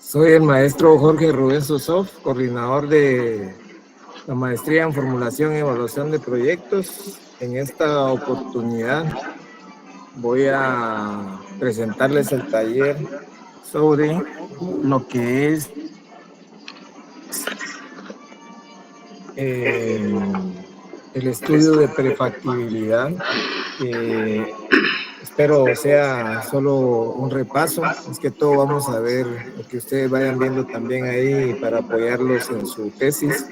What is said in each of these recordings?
Soy el maestro Jorge Rubén Sosof, coordinador de la maestría en formulación y evaluación de proyectos. En esta oportunidad voy a presentarles el taller sobre lo que es el estudio de prefactibilidad, que espero sea solo un repaso. Es que todo vamos a ver lo que ustedes vayan viendo también ahí para apoyarlos en su tesis,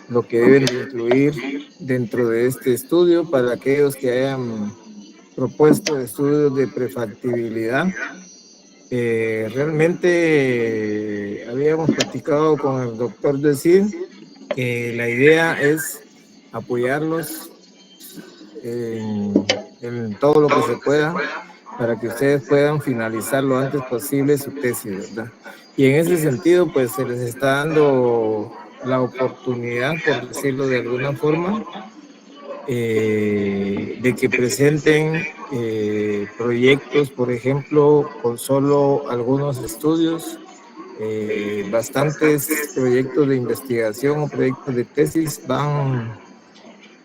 lo que deben de incluir dentro de este estudio para aquellos que hayan propuesto estudios de prefactibilidad. Realmente habíamos platicado con el doctor Decir que la idea es apoyarlos en todo lo que se pueda para que ustedes puedan finalizar lo antes posible su tesis, ¿verdad? Y en ese sentido, pues se les está dando la oportunidad, por decirlo de alguna forma, de que presenten proyectos, por ejemplo, con solo algunos estudios, bastantes proyectos de investigación o proyectos de tesis van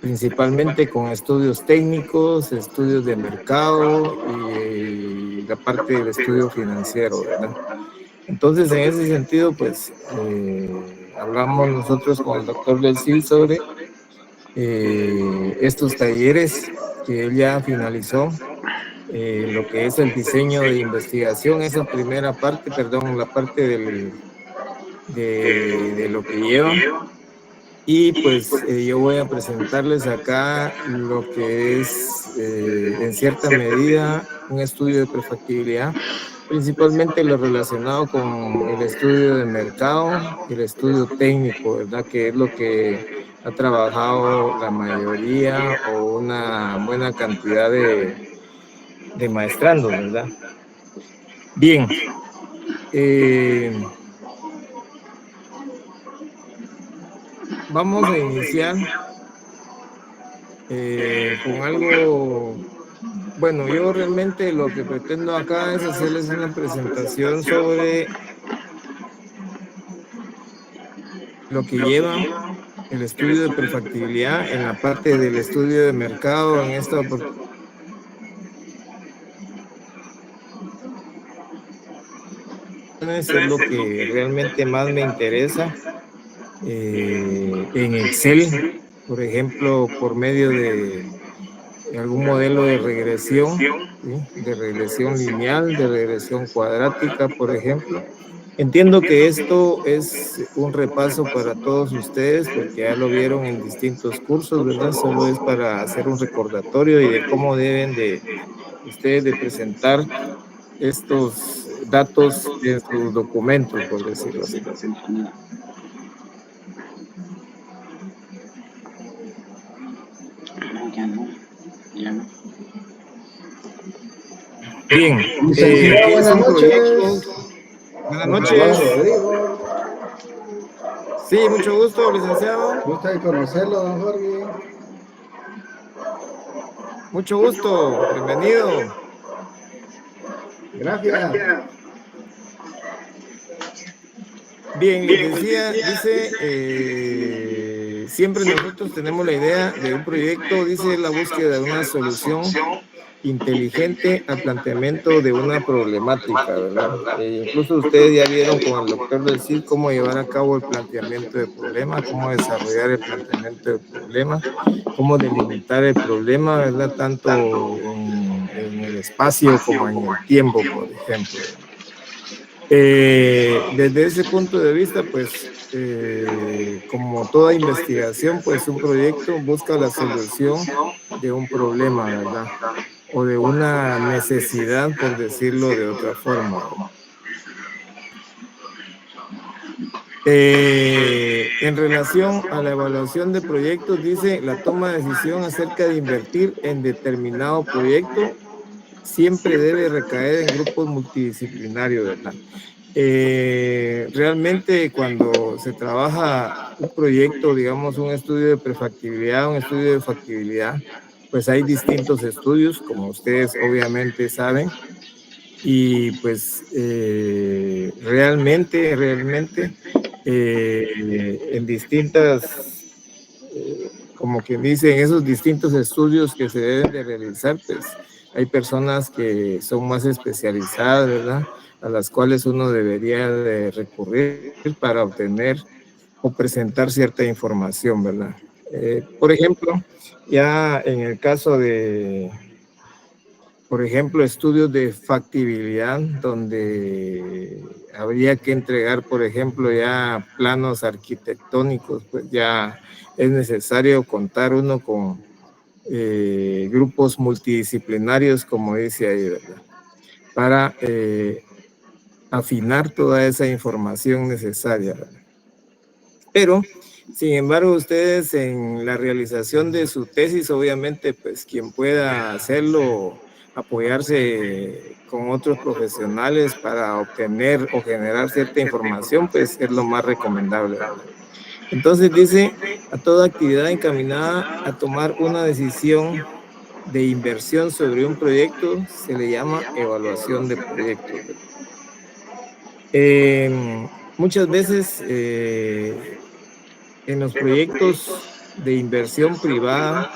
principalmente con estudios técnicos, estudios de mercado y la parte del estudio financiero, ¿verdad? Entonces, en ese sentido, pues, hablamos nosotros con el doctor Del Cid sobre estos talleres que él ya finalizó, lo que es el diseño de investigación, esa primera parte, perdón, la parte de lo que lleva. Y pues yo voy a presentarles acá lo que es en cierta medida un estudio de prefactibilidad, principalmente lo relacionado con el estudio de mercado y el estudio técnico, ¿verdad? Que es lo que ha trabajado la mayoría o una buena cantidad de maestrandos, ¿verdad? Bien, vamos a iniciar con algo. Bueno, yo realmente lo que pretendo acá es hacerles una presentación sobre lo que lleva el estudio de prefactibilidad en la parte del estudio de mercado en esta oportunidad. Es lo que realmente más me interesa en Excel, por ejemplo, por medio de algún modelo de regresión, ¿sí? De regresión lineal, de regresión cuadrática, por ejemplo. Entiendo que esto es un repaso para todos ustedes porque ya lo vieron en distintos cursos, ¿verdad? Solo es para hacer un recordatorio y de cómo deben de ustedes de presentar estos datos en sus documentos, por decirlo así. Bien, Licenciado, ¿qué buenas son proyectos? noches. Buenas Les saluda noches. Rodrigo. Sí, mucho gusto, licenciado. Gusta de conocerlo, don Jorge. Mucho gusto, bienvenido. Gracias. Bien, les decía, dice, siempre nosotros tenemos la idea de un proyecto, dice la búsqueda de una solución inteligente al planteamiento de una problemática, ¿verdad? Incluso ustedes ya vieron con el doctor del CID cómo llevar a cabo el planteamiento del problema, cómo desarrollar el planteamiento del problema, cómo delimitar el problema, ¿verdad? Tanto en el espacio como en el tiempo, por ejemplo. Desde ese punto de vista, pues, como toda investigación, pues un proyecto busca la solución de un problema, ¿verdad? O de una necesidad, por decirlo de otra forma. En relación a la evaluación de proyectos, dice la toma de decisión acerca de invertir en determinado proyecto siempre debe recaer en grupos multidisciplinarios, ¿verdad? Realmente cuando se trabaja un proyecto, digamos un estudio de prefactibilidad, un estudio de factibilidad, pues hay distintos estudios, como ustedes obviamente saben, y pues realmente, en distintas, como quien dice, en esos distintos estudios que se deben de realizar, pues hay personas que son más especializadas, ¿verdad? A las cuales uno debería de recurrir para obtener o presentar cierta información, ¿verdad? Por ejemplo, ya en el caso de, por ejemplo, estudios de factibilidad, donde habría que entregar, por ejemplo, ya planos arquitectónicos, pues ya es necesario contar uno con grupos multidisciplinarios, como dice ahí, ¿verdad? Para afinar toda esa información necesaria, ¿verdad? Pero, sin embargo, ustedes en la realización de su tesis, obviamente, pues quien pueda hacerlo, apoyarse con otros profesionales para obtener o generar cierta información, pues es lo más recomendable, ¿verdad? Entonces dice, a toda actividad encaminada a tomar una decisión de inversión sobre un proyecto se le llama evaluación de proyectos. Muchas veces en los proyectos de inversión privada,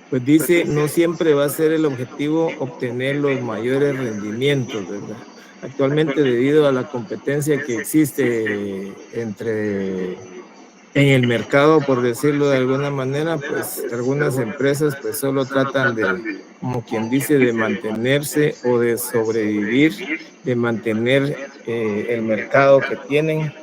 pues dice, no siempre va a ser el objetivo obtener los mayores rendimientos, ¿verdad? Actualmente, debido a la competencia que existe en el mercado, por decirlo de alguna manera, pues algunas empresas pues solo tratan de, como quien dice, de mantenerse o de sobrevivir, de mantener el mercado que tienen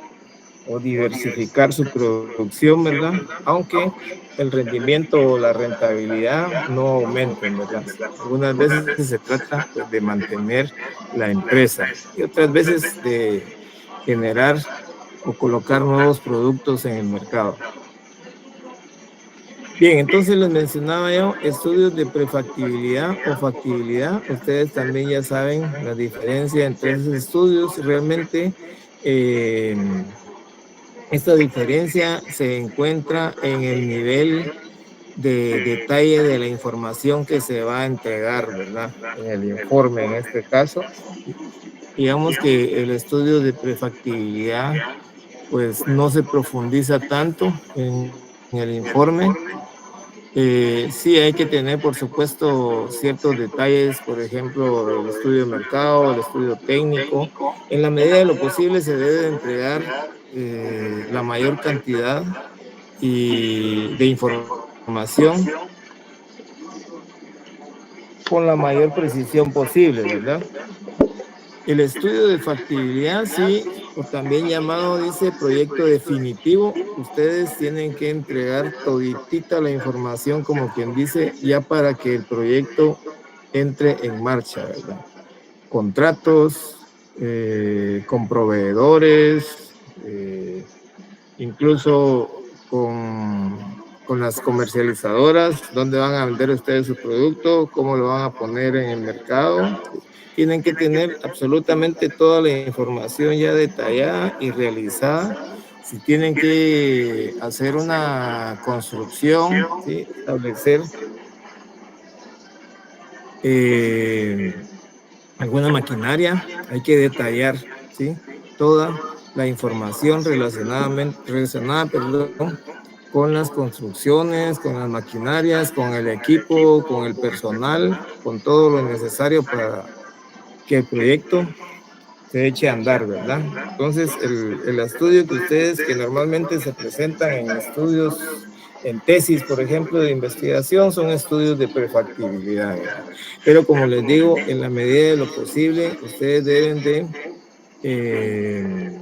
o diversificar su producción, ¿verdad? Aunque el rendimiento o la rentabilidad no aumenten, ¿verdad? Algunas veces se trata pues, de mantener la empresa y otras veces de generar o colocar nuevos productos en el mercado. Bien, entonces les mencionaba yo estudios de prefactibilidad o factibilidad. Ustedes también ya saben la diferencia entre esos estudios. Realmente esta diferencia se encuentra en el nivel de detalle de la información que se va a entregar, ¿verdad? En el informe, en este caso. Digamos que el estudio de prefactibilidad pues no se profundiza tanto en el informe. Sí, hay que tener, por supuesto, ciertos detalles, por ejemplo, el estudio de mercado, el estudio técnico. En la medida de lo posible se debe entregar la mayor cantidad de información con la mayor precisión posible, ¿verdad? El estudio de factibilidad, sí, o también llamado, dice, proyecto definitivo, ustedes tienen que entregar toditita la información, como quien dice, ya para que el proyecto entre en marcha, ¿verdad? Contratos, con proveedores, incluso con las comercializadoras, dónde van a vender ustedes su producto, cómo lo van a poner en el mercado. Tienen que tener absolutamente toda la información ya detallada y realizada. Si tienen que hacer una construcción, ¿sí? Establecer alguna maquinaria, hay que detallar, ¿sí? Toda la información relacionada, perdón, con las construcciones, con las maquinarias, con el equipo, con el personal, con todo lo necesario para que el proyecto se eche a andar, ¿verdad? Entonces, el estudio que ustedes, que normalmente se presentan en estudios, en tesis, por ejemplo, de investigación, son estudios de prefactibilidad, ¿verdad? Pero como les digo, en la medida de lo posible, ustedes deben de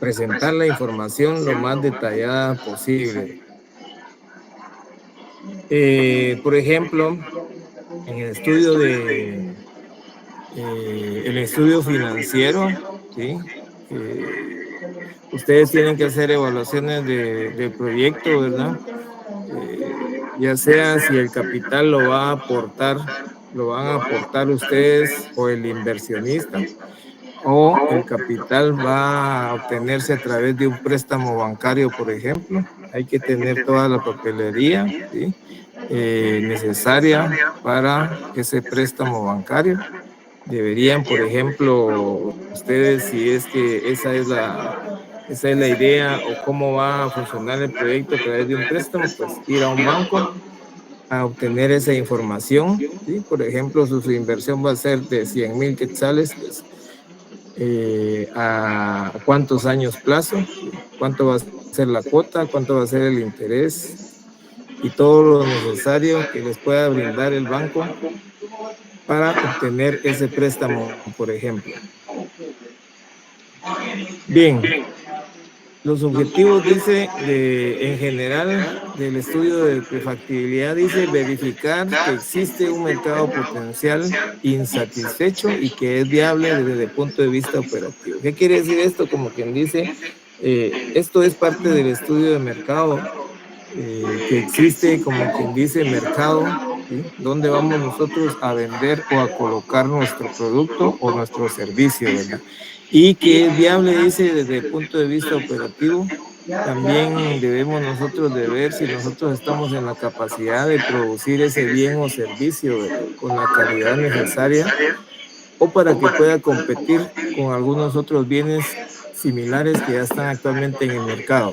presentar la información lo más detallada posible. Por ejemplo, en el estudio financiero, ¿sí? Ustedes tienen que hacer evaluaciones del proyecto, ¿verdad? Ya sea si el capital lo van a aportar ustedes o el inversionista, o el capital va a obtenerse a través de un préstamo bancario, por ejemplo. Hay que tener toda la papelería, ¿sí? Necesaria para ese préstamo bancario. Deberían, por ejemplo, ustedes, si es que esa es la idea o cómo va a funcionar el proyecto a través de un préstamo, pues ir a un banco a obtener esa información, ¿sí? Por ejemplo, su inversión va a ser de 100,000 quetzales, pues a cuántos años plazo, ¿sí? Cuánto va a ser la cuota, cuánto va a ser el interés y todo lo necesario que les pueda brindar el banco para obtener ese préstamo, por ejemplo. Bien, los objetivos, dice, en general, del estudio de prefactibilidad, dice verificar que existe un mercado potencial insatisfecho y que es viable desde el punto de vista operativo. ¿Qué quiere decir esto? Como quien dice, esto es parte del estudio de mercado, que existe, como quien dice, mercado, ¿sí? ¿Dónde vamos nosotros a vender o a colocar nuestro producto o nuestro servicio, verdad? Y que es viable, dice, desde el punto de vista operativo. También debemos nosotros de ver si nosotros estamos en la capacidad de producir ese bien o servicio, ¿verdad? Con la calidad necesaria o para que pueda competir con algunos otros bienes similares que ya están actualmente en el mercado.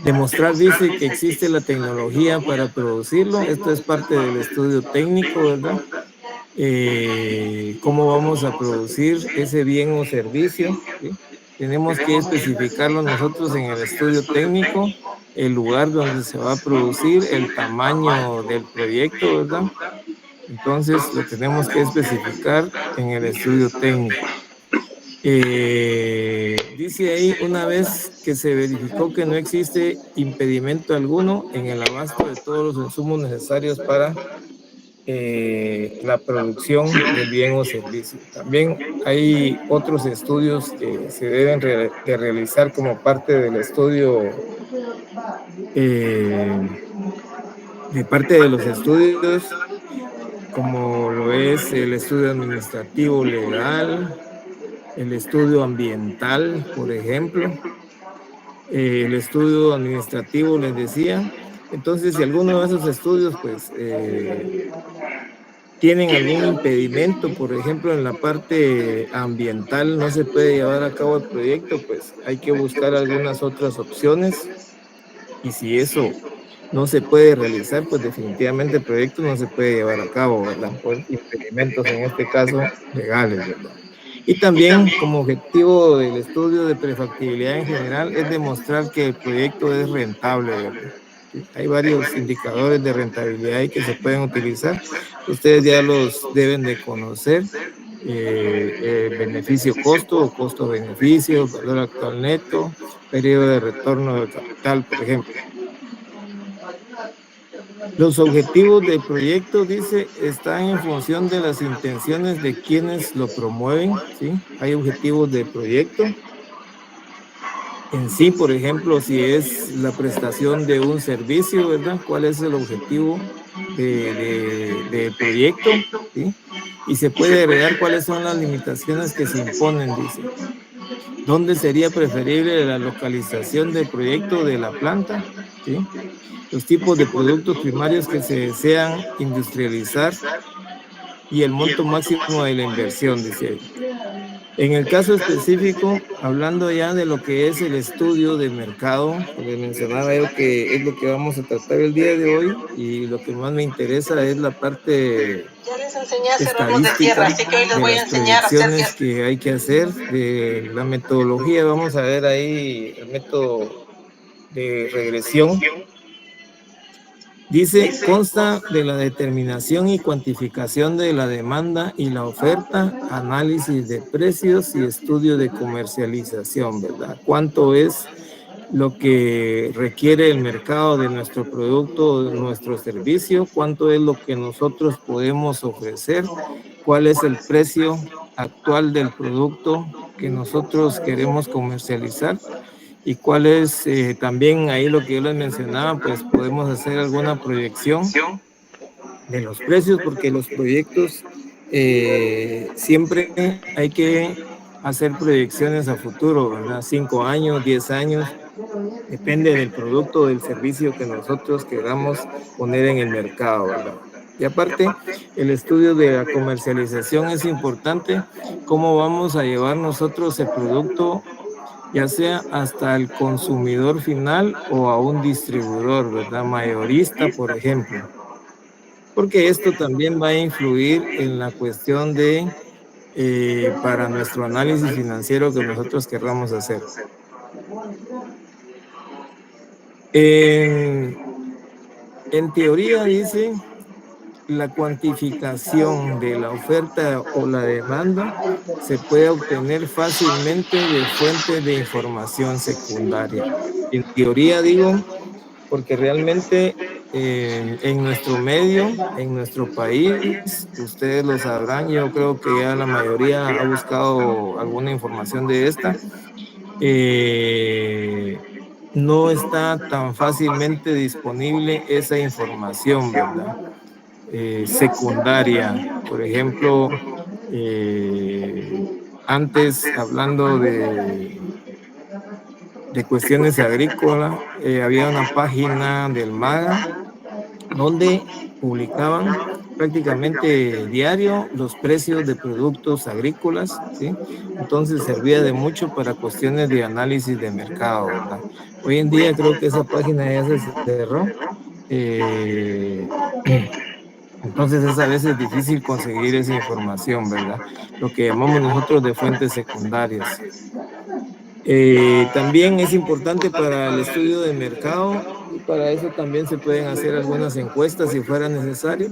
Demostrar, dice, que existe la tecnología para producirlo. Esto es parte del estudio técnico, ¿verdad? Cómo vamos a producir ese bien o servicio, ¿sí? Tenemos que especificarlo nosotros en el estudio técnico, el lugar donde se va a producir, el tamaño del proyecto, ¿verdad? Entonces lo tenemos que especificar en el estudio técnico. Dice ahí, una vez que se verificó que no existe impedimento alguno en el abasto de todos los insumos necesarios para la producción del bien o servicio. También hay otros estudios que se deben de realizar como parte del estudio, de parte de los estudios, como lo es el estudio administrativo legal, el estudio ambiental, por ejemplo, el estudio administrativo, les decía. Entonces, si alguno de esos estudios, pues, tienen algún impedimento, por ejemplo, en la parte ambiental no se puede llevar a cabo el proyecto, pues hay que buscar algunas otras opciones y si eso no se puede realizar, pues definitivamente el proyecto no se puede llevar a cabo, ¿verdad? Por impedimentos, en este caso, legales, ¿verdad? Y también como objetivo del estudio de prefactibilidad en general es demostrar que el proyecto es rentable, ¿verdad? Sí, hay varios indicadores de rentabilidad ahí que se pueden utilizar. Ustedes ya los deben de conocer. Beneficio-costo o costo-beneficio, valor actual neto, periodo de retorno del capital, por ejemplo. Los objetivos del proyecto, dice, están en función de las intenciones de quienes lo promueven, ¿sí? Hay objetivos de proyecto en sí, por ejemplo, si es la prestación de un servicio, ¿verdad? ¿Cuál es el objetivo del proyecto? ¿Sí? Y se puede agregar cuáles son las limitaciones que se imponen, dice. ¿Dónde sería preferible la localización del proyecto de la planta? ¿Sí? Los tipos de productos primarios que se desean industrializar y el monto máximo de la inversión, dice ahí. En el caso específico, hablando ya de lo que es el estudio de mercado, que les mencionaba yo que es lo que vamos a tratar el día de hoy y lo que más me interesa es la parte Ya les enseñé a hacer hornos de tierra, estadística así que hoy les de voy a las enseñar a hacer proyecciones que hay que hacer, de la metodología. Vamos a ver ahí el método de regresión. Dice, consta de la determinación y cuantificación de la demanda y la oferta, análisis de precios y estudio de comercialización, ¿verdad? ¿Cuánto es lo que requiere el mercado de nuestro producto, de nuestro servicio? ¿Cuánto es lo que nosotros podemos ofrecer? ¿Cuál es el precio actual del producto que nosotros queremos comercializar? Y cuál es también ahí lo que yo les mencionaba, pues podemos hacer alguna proyección de los precios, porque los proyectos siempre hay que hacer proyecciones a futuro, ¿verdad? 5 años, 10 años, depende del producto o del servicio que nosotros queramos poner en el mercado, ¿verdad? Y aparte, el estudio de la comercialización es importante, cómo vamos a llevar nosotros el producto, ya sea hasta el consumidor final o a un distribuidor, ¿verdad? Mayorista, por ejemplo. Porque esto también va a influir en la cuestión de, para nuestro análisis financiero que nosotros querramos hacer. En teoría dice, la cuantificación de la oferta o la demanda se puede obtener fácilmente de fuentes de información secundaria. En teoría digo, porque realmente en nuestro medio, en nuestro país, ustedes lo sabrán, yo creo que ya la mayoría ha buscado alguna información de esta, no está tan fácilmente disponible esa información, ¿verdad? Secundaria, por ejemplo, antes hablando de cuestiones agrícolas, había una página del MAGA donde publicaban prácticamente diario los precios de productos agrícolas, ¿sí? Entonces servía de mucho para cuestiones de análisis de mercado, ¿verdad? Hoy en día creo que esa página ya se cerró. Entonces es a veces difícil conseguir esa información, ¿verdad? Lo que llamamos nosotros de fuentes secundarias. También es importante para el estudio de mercado y para eso también se pueden hacer algunas encuestas si fuera necesario.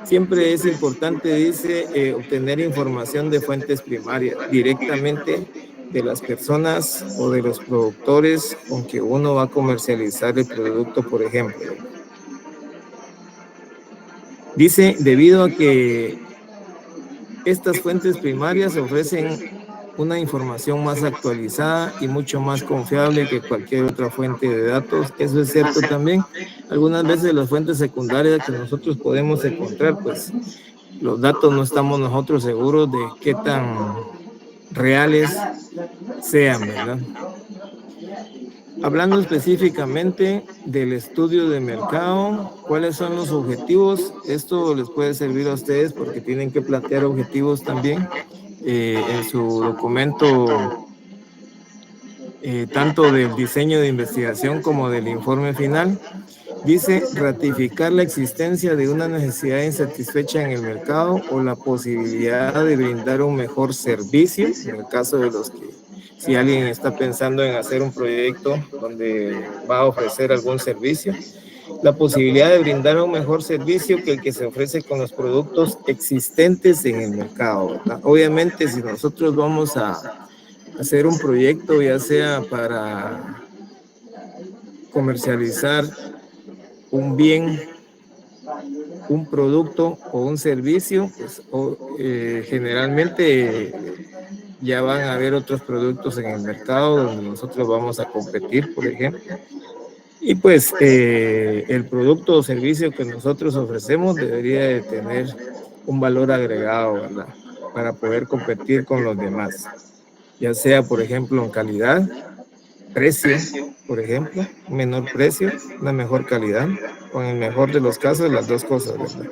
Siempre es importante, dice, obtener información de fuentes primarias directamente de las personas o de los productores con que uno va a comercializar el producto, por ejemplo. Dice, debido a que estas fuentes primarias ofrecen una información más actualizada y mucho más confiable que cualquier otra fuente de datos. Eso es cierto también. Algunas veces las fuentes secundarias que nosotros podemos encontrar, pues los datos no estamos nosotros seguros de qué tan reales sean, ¿verdad? Hablando específicamente del estudio de mercado, ¿cuáles son los objetivos? Esto les puede servir a ustedes porque tienen que plantear objetivos también en su documento, tanto del diseño de investigación como del informe final. Dice ratificar la existencia de una necesidad insatisfecha en el mercado o la posibilidad de brindar un mejor servicio, en el caso de los que, si alguien está pensando en hacer un proyecto donde va a ofrecer algún servicio, la posibilidad de brindar un mejor servicio que el que se ofrece con los productos existentes en el mercado, ¿verdad? Obviamente, si nosotros vamos a hacer un proyecto, ya sea para comercializar un bien, un producto o un servicio, pues generalmente ya van a haber otros productos en el mercado donde nosotros vamos a competir, por ejemplo. Y pues el producto o servicio que nosotros ofrecemos debería de tener un valor agregado, ¿verdad? Para poder competir con los demás, ya sea, por ejemplo, en calidad, precio, por ejemplo, un menor precio, una mejor calidad, o en el mejor de los casos, las dos cosas, ¿verdad?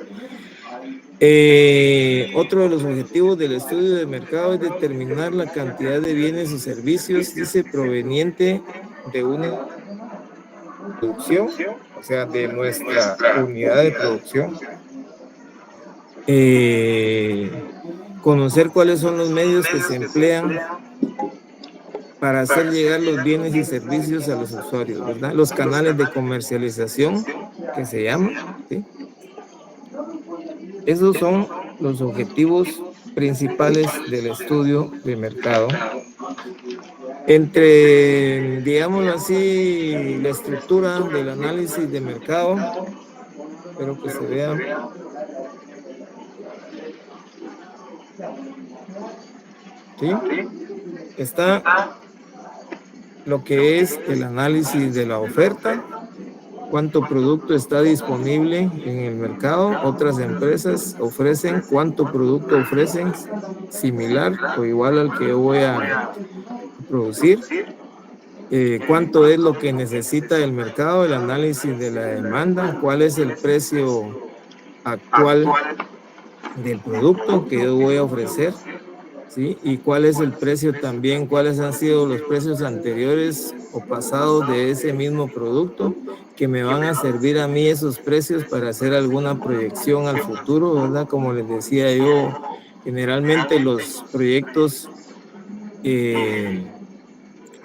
Otro de los objetivos del estudio de mercado es determinar la cantidad de bienes o servicios, dice, proveniente de una producción, o sea, de nuestra unidad de producción. Conocer cuáles son los medios que se emplean para hacer llegar los bienes y servicios a los usuarios, ¿verdad? Los canales de comercialización, que se llaman, ¿sí? Esos son los objetivos principales del estudio de mercado. Entre, digámoslo así, la estructura del análisis de mercado, espero que se vea. ¿Sí? Está lo que es el análisis de la oferta, cuánto producto está disponible en el mercado, otras empresas ofrecen, cuánto producto ofrecen similar o igual al que yo voy a producir, cuánto es lo que necesita el mercado, el análisis de la demanda, cuál es el precio actual del producto que yo voy a ofrecer, ¿sí? Y cuál es el precio también, cuáles han sido los precios anteriores o pasados de ese mismo producto que me van a servir a mí esos precios para hacer alguna proyección al futuro, ¿verdad? Como les decía yo, generalmente los proyectos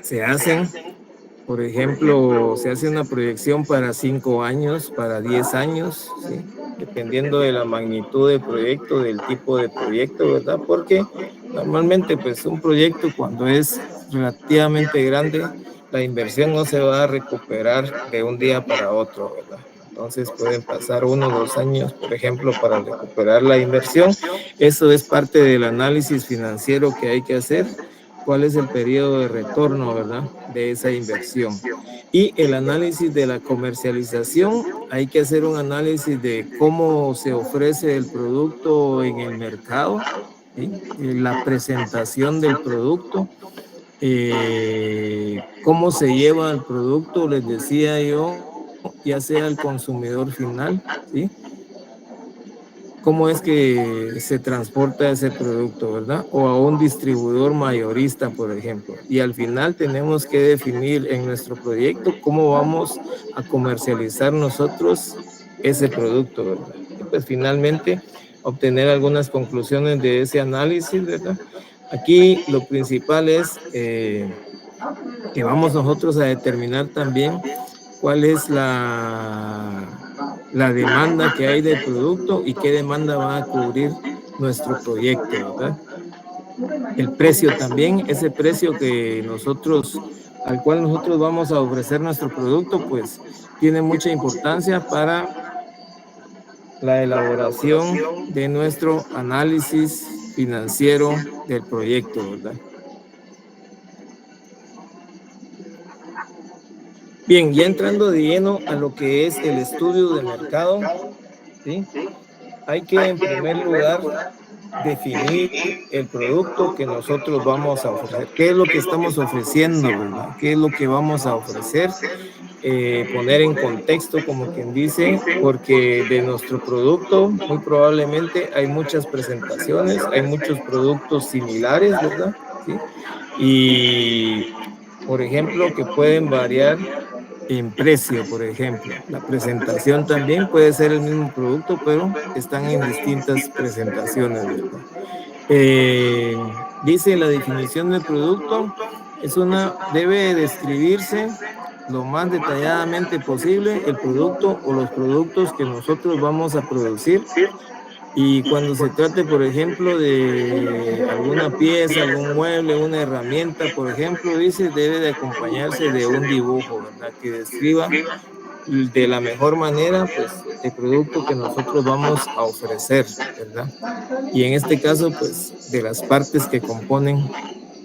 se hacen, por ejemplo, se hace una proyección para 5 años, para 10 años, ¿sí? Dependiendo de la magnitud del proyecto, del tipo de proyecto, ¿verdad? Porque normalmente, pues, un proyecto cuando es relativamente grande, la inversión no se va a recuperar de un día para otro, ¿verdad? Entonces pueden pasar 1 o 2 años, por ejemplo, para recuperar la inversión. Eso es parte del análisis financiero que hay que hacer. ¿Cuál es el periodo de retorno, verdad, de esa inversión? Y el análisis de la comercialización, hay que hacer un análisis de cómo se ofrece el producto en el mercado, ¿sí? La presentación del producto, cómo se lleva el producto, les decía yo, ya sea el consumidor final, ¿sí? Cómo es que se transporta ese producto, ¿verdad? O a un distribuidor mayorista, por ejemplo. Y al final tenemos que definir en nuestro proyecto cómo vamos a comercializar nosotros ese producto, ¿verdad? Y pues finalmente obtener algunas conclusiones de ese análisis, ¿verdad? Aquí lo principal es que vamos nosotros a determinar también cuál es la demanda que hay del producto y qué demanda va a cubrir nuestro proyecto, ¿verdad? El precio también, ese precio que nosotros, al cual nosotros vamos a ofrecer nuestro producto, pues tiene mucha importancia para la elaboración de nuestro análisis financiero del proyecto, ¿verdad? Bien, ya entrando de lleno a lo que es el estudio de mercado, ¿sí? Hay que, en primer lugar, definir el producto que nosotros vamos a ofrecer. ¿Qué es lo que estamos ofreciendo, verdad? ¿Qué es lo que vamos a ofrecer? Poner en contexto, como quien dice, porque de nuestro producto muy probablemente hay muchas presentaciones, hay muchos productos similares, ¿verdad? ¿Sí? Y, por ejemplo, que pueden variar en precio, por ejemplo. La presentación también puede ser el mismo producto, pero están en distintas presentaciones, ¿verdad? Dice la definición del producto, debe describirse lo más detalladamente posible el producto o los productos que nosotros vamos a producir. Y cuando se trate, por ejemplo, de alguna pieza, algún mueble, una herramienta, por ejemplo, dice, debe de acompañarse de un dibujo, ¿verdad? Que describa de la mejor manera, pues, el producto que nosotros vamos a ofrecer, ¿verdad? Y en este caso, pues, de las partes que componen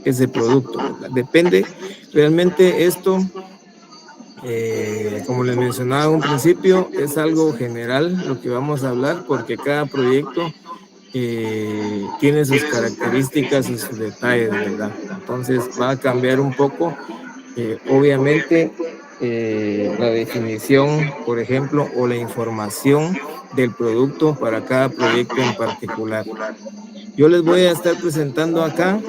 ese producto, ¿verdad? Depende, realmente esto, como les mencionaba en un principio, es algo general lo que vamos a hablar, porque cada proyecto tiene sus características y sus detalles, ¿verdad? Entonces va a cambiar un poco, obviamente, la definición, por ejemplo, o la información del producto para cada proyecto en particular. Yo les voy a estar presentando acá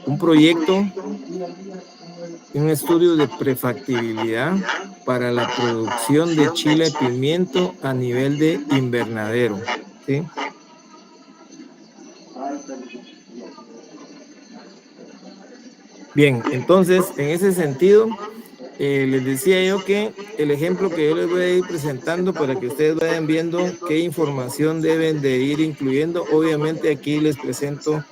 un proyecto, un estudio de prefactibilidad para la producción de chile pimiento a nivel de invernadero, ¿sí? Bien, entonces, en ese sentido, les decía yo que el ejemplo que yo les voy a ir presentando para que ustedes vayan viendo qué información deben de ir incluyendo. Obviamente aquí les presento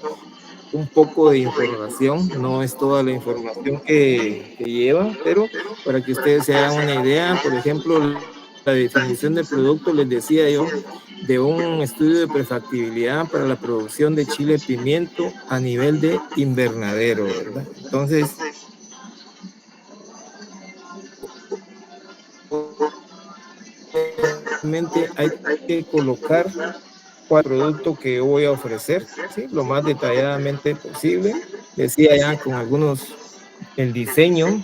un poco de información, no es toda la información que lleva, pero para que ustedes se hagan una idea, por ejemplo, la definición de producto, les decía yo, de un estudio de prefactibilidad para la producción de chile pimiento a nivel de invernadero, ¿verdad? Entonces, obviamente hay que colocar cuál producto que yo voy a ofrecer, ¿sí? Lo más detalladamente posible. Decía ya con algunos, el diseño,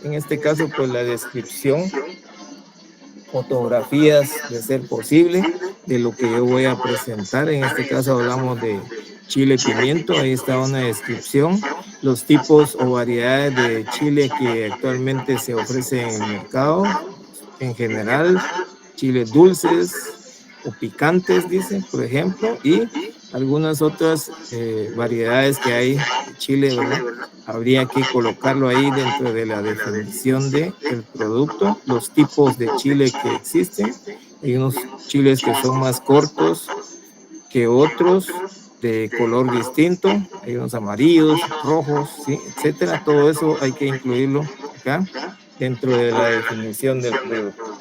en este caso, pues la descripción fotografías de ser posible de lo que yo voy a presentar. En este caso hablamos de chile pimiento, ahí está una descripción, los tipos o variedades de chile que actualmente se ofrecen en el mercado, en general, chiles dulces o picantes, dice, por ejemplo, y algunas otras variedades que hay de chile, ¿verdad? Habría que colocarlo ahí dentro de la definición del producto, los tipos de chile que existen. Hay unos chiles que son más cortos que otros, de color distinto, hay unos amarillos, rojos, ¿sí? Etcétera. Todo eso hay que incluirlo acá dentro de la definición del producto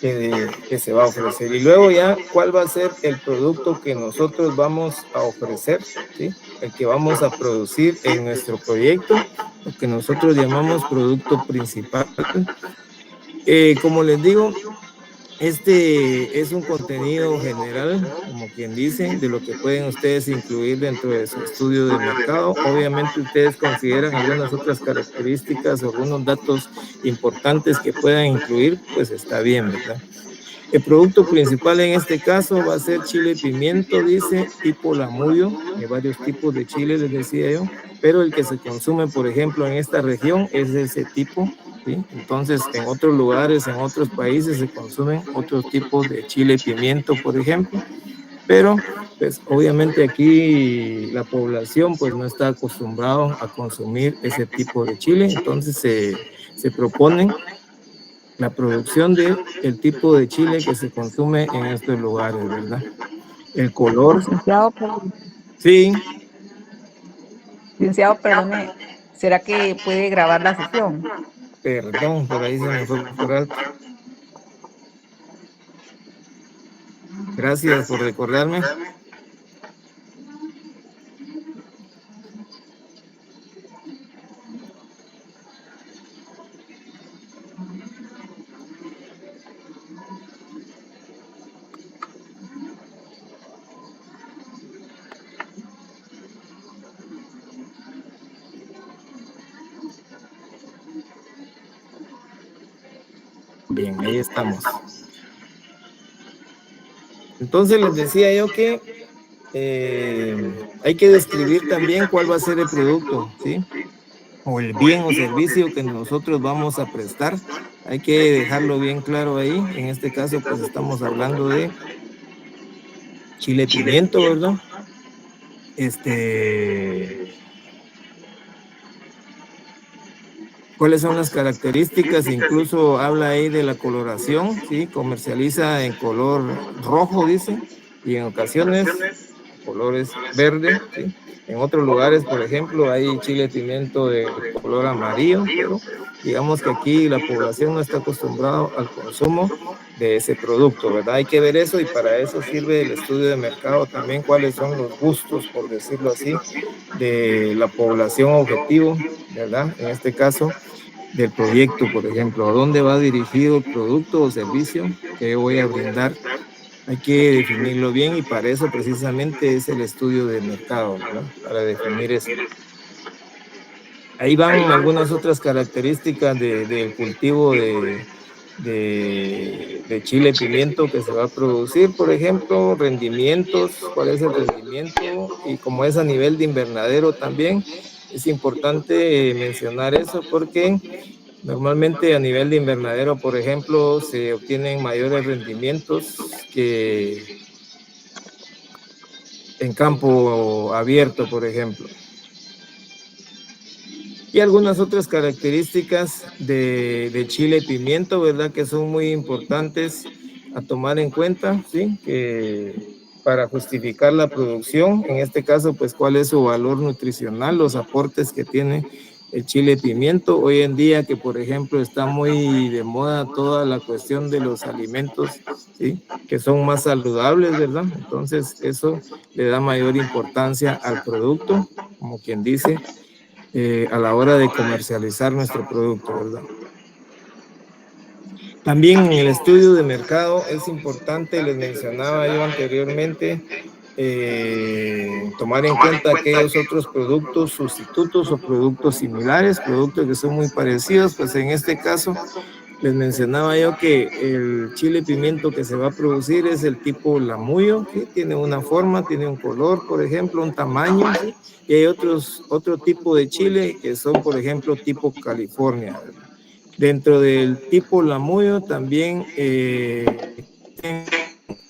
que se va a ofrecer. Y luego ya, ¿cuál va a ser el producto que nosotros vamos a ofrecer? ¿Sí? El que vamos a producir en nuestro proyecto, lo que nosotros llamamos producto principal. Como les digo, este es un contenido general, como quien dice, de lo que pueden ustedes incluir dentro de su estudio de mercado. Obviamente ustedes consideran algunas otras características o algunos datos importantes que puedan incluir, pues está bien, ¿verdad? El producto principal en este caso va a ser chile pimiento, dice, tipo lamuyo. Hay varios tipos de chile, les decía yo, pero el que se consume, por ejemplo, en esta región es ese tipo, ¿sí? Entonces, en otros lugares, en otros países se consumen otros tipos de chile pimiento, por ejemplo, pero pues obviamente aquí la población pues no está acostumbrado a consumir ese tipo de chile, entonces se proponen la producción de el tipo de chile que se consume en estos lugares, ¿verdad? El color. Sí. Licenciado, perdone, ¿será que puede grabar la sesión? Perdón, por ahí se me fue por alto. Gracias por recordarme. Bien, ahí estamos. Entonces les decía yo que hay que describir también cuál va a ser el producto, ¿sí? O el bien o servicio que nosotros vamos a prestar. Hay que dejarlo bien claro ahí. En este caso, pues estamos hablando de chile pimiento, ¿verdad? ¿Cuáles son las características? Incluso habla ahí de la coloración, ¿sí? Comercializa en color rojo, dice, y en ocasiones colores verde, ¿sí? En otros lugares, por ejemplo, hay chile pimiento de color amarillo, pero digamos que aquí la población no está acostumbrada al consumo de ese producto, ¿verdad? Hay que ver eso y para eso sirve el estudio de mercado también, cuáles son los gustos, por decirlo así, de la población objetivo, ¿verdad? En este caso, del proyecto, por ejemplo, a dónde va dirigido el producto o servicio que yo voy a brindar. Hay que definirlo bien y para eso precisamente es el estudio de mercado, ¿verdad? Para definir eso. Ahí van algunas otras características del cultivo de chile pimiento que se va a producir, por ejemplo, rendimientos, cuál es el rendimiento y como es a nivel de invernadero también, es importante mencionar eso porque normalmente a nivel de invernadero, por ejemplo, se obtienen mayores rendimientos que en campo abierto, por ejemplo. Y algunas otras características de chile pimiento, ¿verdad? Que son muy importantes a tomar en cuenta, ¿sí? Que para justificar la producción, en este caso, pues, cuál es su valor nutricional, los aportes que tiene el chile pimiento. Hoy en día que, por ejemplo, está muy de moda toda la cuestión de los alimentos, ¿sí? Que son más saludables, ¿verdad? Entonces, eso le da mayor importancia al producto, como quien dice, a la hora de comercializar nuestro producto, ¿verdad? También en el estudio de mercado es importante, les mencionaba yo anteriormente, tomar en cuenta aquellos otros productos sustitutos o productos similares, productos que son muy parecidos, pues en este caso Les mencionaba yo que el chile pimiento que se va a producir es el tipo lamuyo, ¿sí? Tiene una forma, tiene un color, por ejemplo, un tamaño, ¿sí? Y hay otro tipo de chile que son, por ejemplo, tipo California, ¿verdad? Dentro del tipo lamuyo también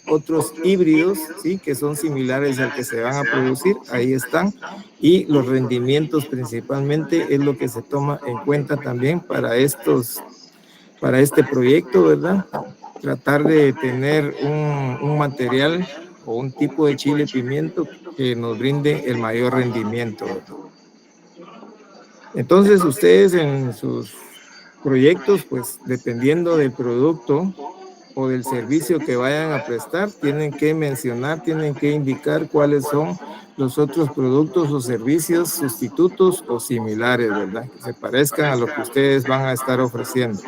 otros híbridos, ¿sí? Que son similares al que se van a producir, ahí están, y los rendimientos principalmente es lo que se toma en cuenta también para este proyecto, ¿verdad? Tratar de tener un material o un tipo de chile pimiento que nos brinde el mayor rendimiento, ¿verdad? Entonces ustedes en sus proyectos, pues dependiendo del producto o del servicio que vayan a prestar, tienen que mencionar, tienen que indicar cuáles son los otros productos o servicios sustitutos o similares, ¿verdad? Que se parezcan a lo que ustedes van a estar ofreciendo.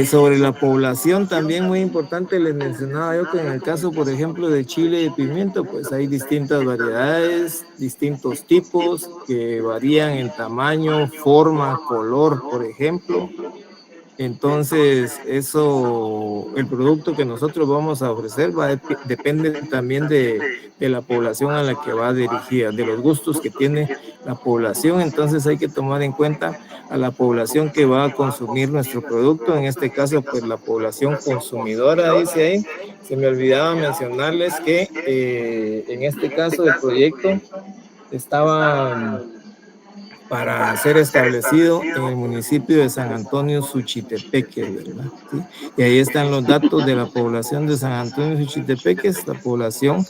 Sobre la población también muy importante, les mencionaba yo que en el caso, por ejemplo, de chile y pimiento, pues hay distintas variedades, distintos tipos que varían en tamaño, forma, color, por ejemplo. Entonces, eso, el producto que nosotros vamos a ofrecer depende también de la población a la que va dirigida, de los gustos que tiene la población. Entonces, hay que tomar en cuenta a la población que va a consumir nuestro producto. En este caso, pues la población consumidora, dice ahí. Se me olvidaba mencionarles que en este caso del proyecto estaba para ser establecido en el municipio de San Antonio Suchitepeques, ¿verdad? ¿Sí? Y ahí están los datos de la población de San Antonio Suchitepeques, la población,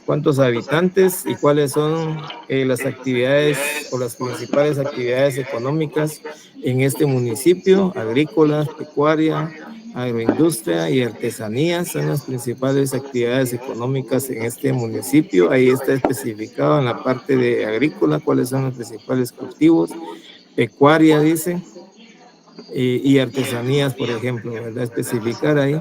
cuántos habitantes y cuáles son las actividades o las principales actividades económicas en este municipio: agrícolas, pecuaria, agroindustria y artesanías son las principales actividades económicas en este municipio. Ahí está especificado en la parte de agrícola cuáles son los principales cultivos, pecuaria dice, y artesanías, por ejemplo, ¿verdad? Especificar ahí.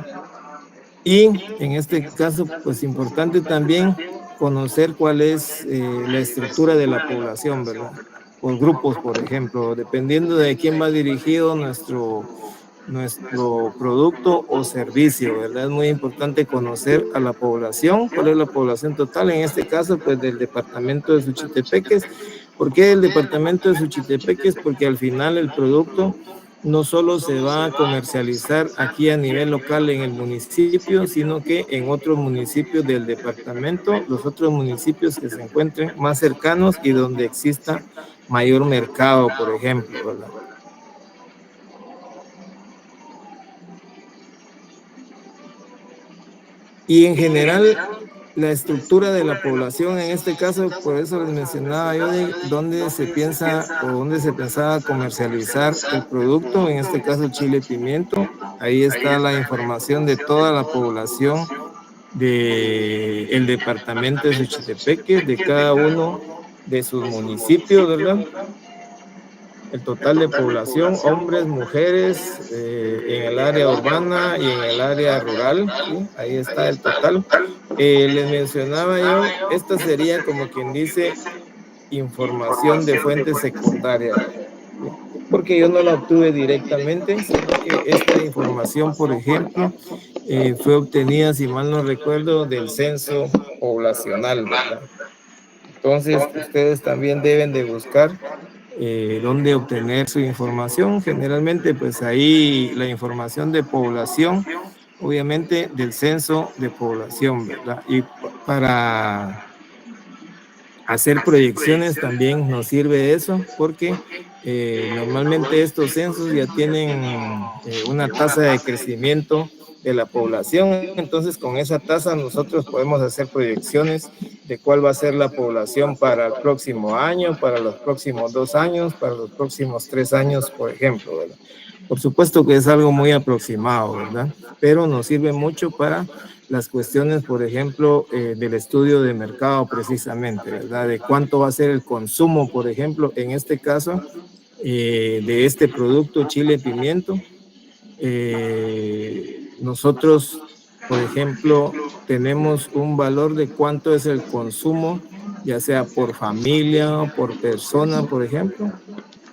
Y en este caso, pues importante también conocer cuál es la estructura de la población, ¿verdad? Por grupos, por ejemplo, dependiendo de quién va dirigido nuestro producto o servicio, ¿verdad? Es muy importante conocer a la población, cuál es la población total, en este caso, pues del departamento de Suchitepeques. ¿Por qué el departamento de Suchitepeques? Porque al final el producto no solo se va a comercializar aquí a nivel local en el municipio, sino que en otros municipios del departamento, los otros municipios que se encuentren más cercanos y donde exista mayor mercado, por ejemplo, ¿verdad? Y en general, la estructura de la población, en este caso, por eso les mencionaba yo de dónde se piensa o dónde se pensaba comercializar el producto, en este caso chile pimiento. Ahí está la información de toda la población del departamento de Suchitepeques, de cada uno de sus municipios, ¿verdad? El total de población, hombres, mujeres, en el área urbana y en el área rural, ¿sí? Ahí está el total. Les mencionaba yo, esta sería como quien dice información de fuente secundaria, ¿sí? Porque yo no la obtuve directamente, sino que esta información, por ejemplo, fue obtenida, si mal no recuerdo, del censo poblacional, ¿verdad? Entonces, ustedes también deben de buscar dónde obtener su información. Generalmente, pues ahí la información de población, obviamente del censo de población, ¿verdad? Y para hacer proyecciones también nos sirve eso, porque normalmente estos censos ya tienen una tasa de crecimiento de la población. Entonces, con esa tasa nosotros podemos hacer proyecciones de cuál va a ser la población para el próximo año, para los próximos 2 años, para los próximos 3 años, por ejemplo, ¿verdad? Por supuesto que es algo muy aproximado, ¿verdad? Pero nos sirve mucho para las cuestiones, por ejemplo, del estudio de mercado precisamente, ¿verdad? De cuánto va a ser el consumo, por ejemplo, en este caso, de este producto chile pimiento. Nosotros, por ejemplo, tenemos un valor de cuánto es el consumo, ya sea por familia o por persona, por ejemplo,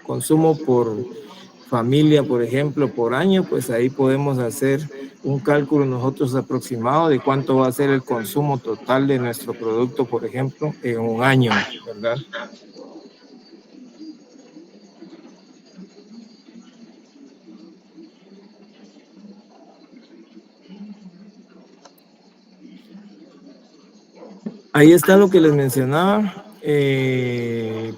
consumo familia, por ejemplo, por año, pues ahí podemos hacer un cálculo nosotros aproximado de cuánto va a ser el consumo total de nuestro producto, por ejemplo, en un año, ¿verdad? Ahí está lo que les mencionaba,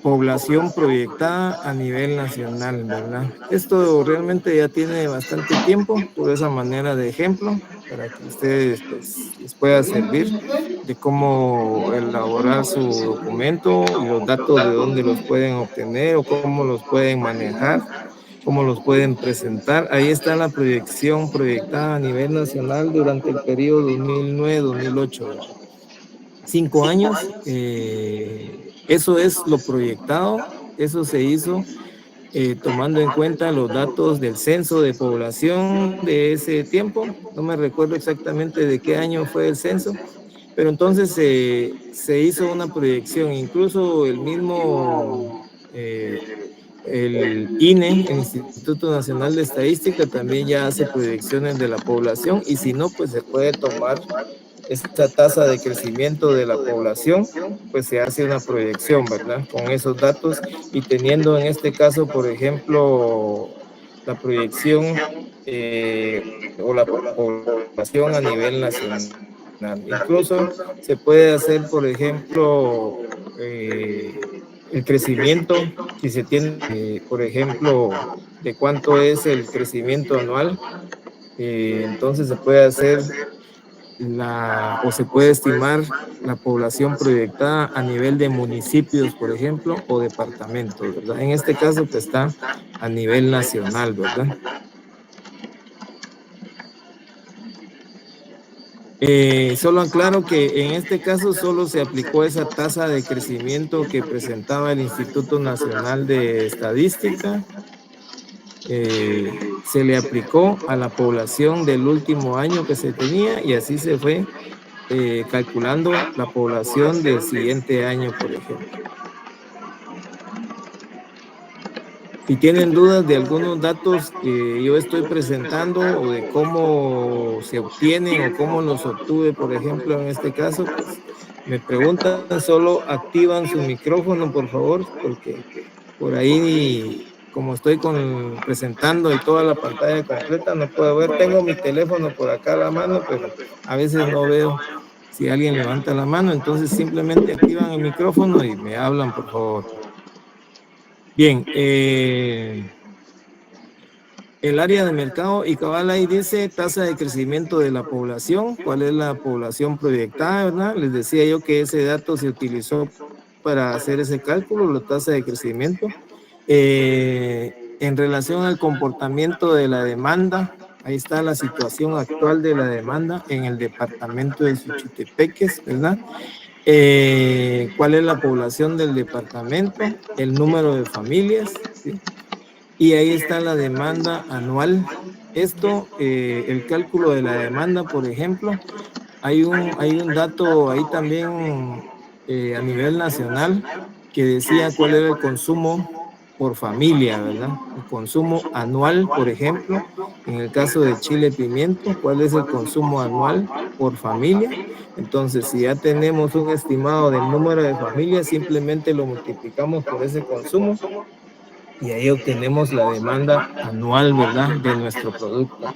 población proyectada a nivel nacional, ¿verdad? Esto realmente ya tiene bastante tiempo, por esa manera de ejemplo, para que ustedes pues, les pueda servir de cómo elaborar su documento y los datos de dónde los pueden obtener o cómo los pueden manejar, cómo los pueden presentar. Ahí está la proyección proyectada a nivel nacional durante el periodo 2009-2008, ¿verdad? 5 años, eso es lo proyectado, eso se hizo tomando en cuenta los datos del censo de población de ese tiempo. No me recuerdo exactamente de qué año fue el censo, pero entonces se hizo una proyección, incluso el mismo, el INE, el Instituto Nacional de Estadística, también ya hace proyecciones de la población, y si no, pues se puede tomar esta tasa de crecimiento de la población, pues se hace una proyección, ¿verdad? Con esos datos y teniendo en este caso, por ejemplo, la proyección o la población a nivel nacional. Incluso se puede hacer, por ejemplo, el crecimiento, si se tiene, por ejemplo, de cuánto es el crecimiento anual, entonces se puede hacer o se puede estimar la población proyectada a nivel de municipios, por ejemplo, o departamentos, ¿verdad? En este caso, pues está a nivel nacional, ¿verdad? Solo aclaro que en este caso solo se aplicó esa tasa de crecimiento que presentaba el Instituto Nacional de Estadística. Se le aplicó a la población del último año que se tenía y así se fue calculando la población del siguiente año, por ejemplo. Si tienen dudas de algunos datos que yo estoy presentando o de cómo se obtienen o cómo los obtuve, por ejemplo, en este caso, pues me preguntan, solo activan su micrófono, por favor, porque por ahí, como estoy presentando y toda la pantalla completa, no puedo ver. Tengo mi teléfono por acá a la mano, pero a veces no veo si alguien levanta la mano, entonces simplemente activan el micrófono y me hablan, por favor. Bien, el área de mercado y cabal ahí dice tasa de crecimiento de la población, cuál es la población proyectada, ¿verdad? Les decía yo que ese dato se utilizó para hacer ese cálculo, la tasa de crecimiento. En relación al comportamiento de la demanda, ahí está la situación actual de la demanda en el departamento de Suchitepeques, ¿verdad? ¿Cuál es la población del departamento? El número de familias, ¿sí? Y ahí está la demanda anual. Esto, el cálculo de la demanda, por ejemplo, hay un dato ahí también a nivel nacional que decía cuál era el consumo por familia, ¿verdad? El consumo anual, por ejemplo, en el caso de chile pimiento, ¿cuál es el consumo anual por familia? Entonces, si ya tenemos un estimado del número de familias, simplemente lo multiplicamos por ese consumo y ahí obtenemos la demanda anual, ¿verdad? De nuestro producto,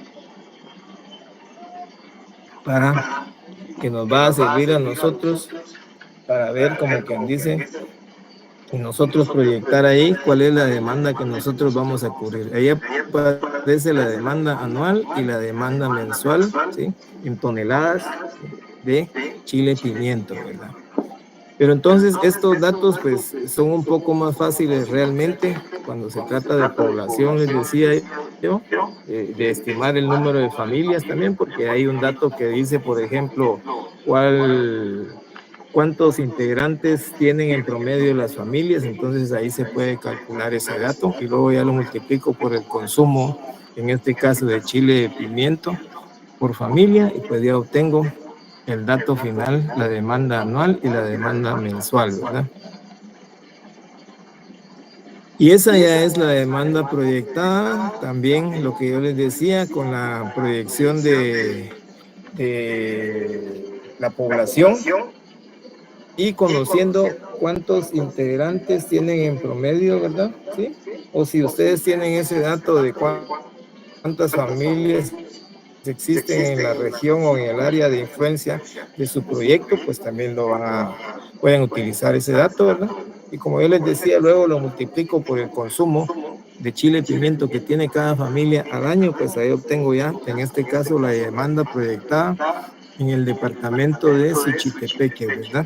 para que nos va a servir a nosotros para ver, como quien dice, y nosotros proyectar ahí cuál es la demanda que nosotros vamos a cubrir. Ahí aparece la demanda anual y la demanda mensual, ¿sí? En toneladas, ¿sí? De chile pimiento, ¿verdad? Pero entonces estos datos pues son un poco más fáciles realmente cuando se trata de población, les decía yo, de estimar el número de familias también, porque hay un dato que dice, por ejemplo, cuántos integrantes tienen en promedio las familias, entonces ahí se puede calcular ese dato y luego ya lo multiplico por el consumo, en este caso de chile de pimiento por familia, y pues ya obtengo el dato final, la demanda anual y la demanda mensual, ¿verdad? Y esa ya es la demanda proyectada, también lo que yo les decía, con la proyección de la población y conociendo cuántos integrantes tienen en promedio, ¿verdad? ¿Sí? O si ustedes tienen ese dato de cuántas familias existen en la región o en el área de influencia de su proyecto, pues también pueden utilizar ese dato, ¿verdad? Y como yo les decía, luego lo multiplico por el consumo de chile y pimiento que tiene cada familia al año, pues ahí obtengo ya, en este caso, la demanda proyectada en el departamento de Suchitepeque, ¿verdad?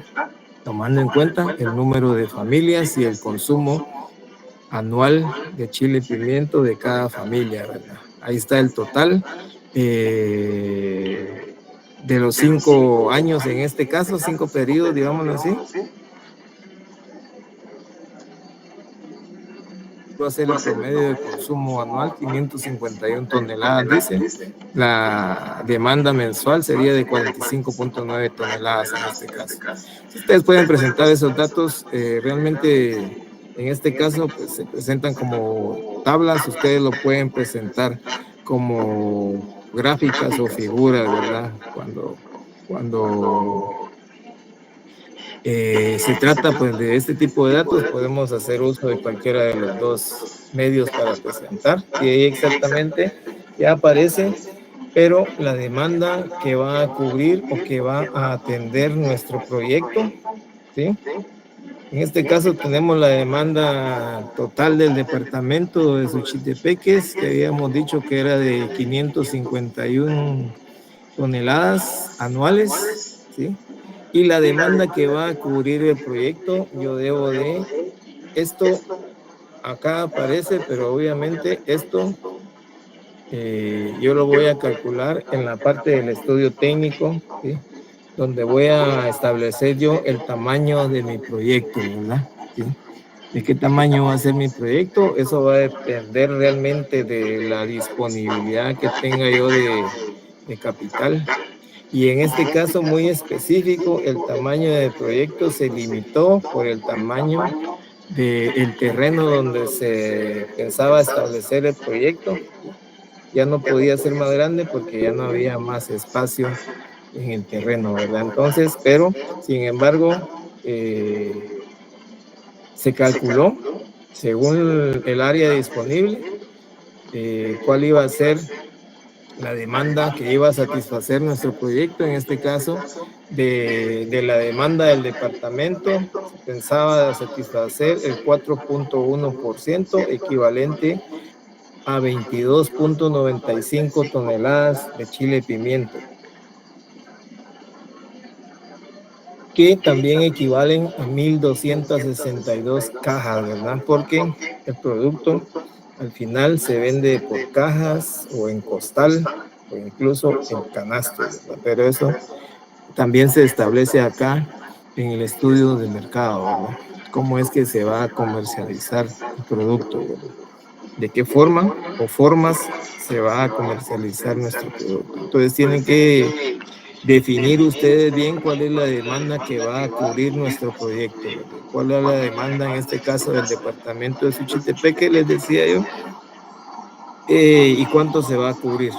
Tomando en cuenta el número de familias y el consumo anual de chile y pimiento de cada familia, ¿verdad? Ahí está el total de los 5 años, en este caso, 5 periodos, digámoslo así. Va a ser el promedio de consumo anual, 551 toneladas, dice. La demanda mensual sería de 45.9 toneladas en este caso. Si ustedes pueden presentar esos datos, realmente en este caso pues, se presentan como tablas, ustedes lo pueden presentar como gráficas o figuras, ¿verdad? Cuando se trata pues de este tipo de datos, podemos hacer uso de cualquiera de los dos medios para presentar y ahí exactamente ya aparece, pero la demanda que va a cubrir o que va a atender nuestro proyecto, ¿sí? En este caso tenemos la demanda total del departamento de Suchitepeques, que habíamos dicho que era de 551 toneladas anuales, ¿sí? Y la demanda que va a cubrir el proyecto, yo debo de, esto acá aparece, pero obviamente esto yo lo voy a calcular en la parte del estudio técnico, ¿sí? Donde voy a establecer yo el tamaño de mi proyecto, ¿verdad? ¿Sí? ¿De qué tamaño va a ser mi proyecto? Eso va a depender realmente de la disponibilidad que tenga yo de capital. Y en este caso muy específico, el tamaño del proyecto se limitó por el tamaño del terreno donde se pensaba establecer el proyecto. Ya no podía ser más grande porque ya no había más espacio en el terreno, ¿verdad? Entonces, pero sin embargo, se calculó según el área disponible cuál iba a ser la demanda que iba a satisfacer nuestro proyecto, en este caso de la demanda del departamento, se pensaba satisfacer el 4.1%, equivalente a 22.95 toneladas de chile y pimiento, que también equivalen a 1.262 cajas, ¿verdad? Porque el producto al final se vende por cajas o en costal o incluso en canastos, ¿verdad? Pero eso también se establece acá en el estudio de mercado, ¿verdad? Cómo es que se va a comercializar el producto, ¿verdad? De qué forma o formas se va a comercializar nuestro producto. Entonces tienen que definir ustedes bien cuál es la demanda que va a cubrir nuestro proyecto, ¿verdad? Cuál es la demanda en este caso del departamento de Suchitepeque, les decía yo, y cuánto se va a cubrir.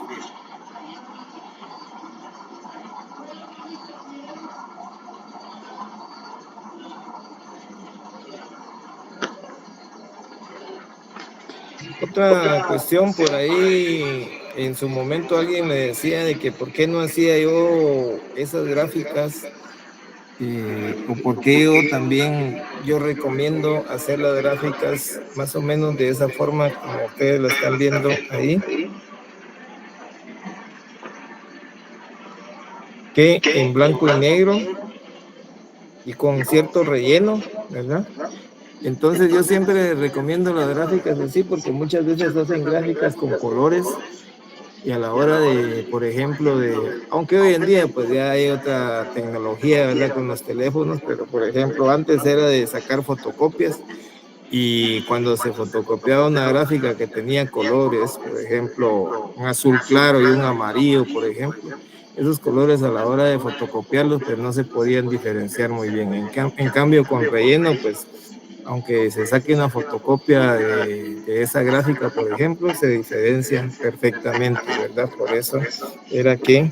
Otra cuestión por ahí, en su momento alguien me decía de que por qué no hacía yo esas gráficas o por qué yo recomiendo hacer las gráficas más o menos de esa forma como ustedes lo están viendo ahí, que en blanco y negro y con cierto relleno, ¿verdad? Entonces yo siempre recomiendo las gráficas así porque muchas veces hacen gráficas con colores y a la hora de, por ejemplo, aunque hoy en día pues ya hay otra tecnología, ¿verdad? Con los teléfonos, pero por ejemplo antes era de sacar fotocopias y cuando se fotocopiaba una gráfica que tenía colores, por ejemplo, un azul claro y un amarillo, por ejemplo, esos colores a la hora de fotocopiarlos pues no se podían diferenciar muy bien. En cambio con relleno pues aunque se saque una fotocopia de esa gráfica, por ejemplo, se diferencian perfectamente, ¿verdad? Por eso era que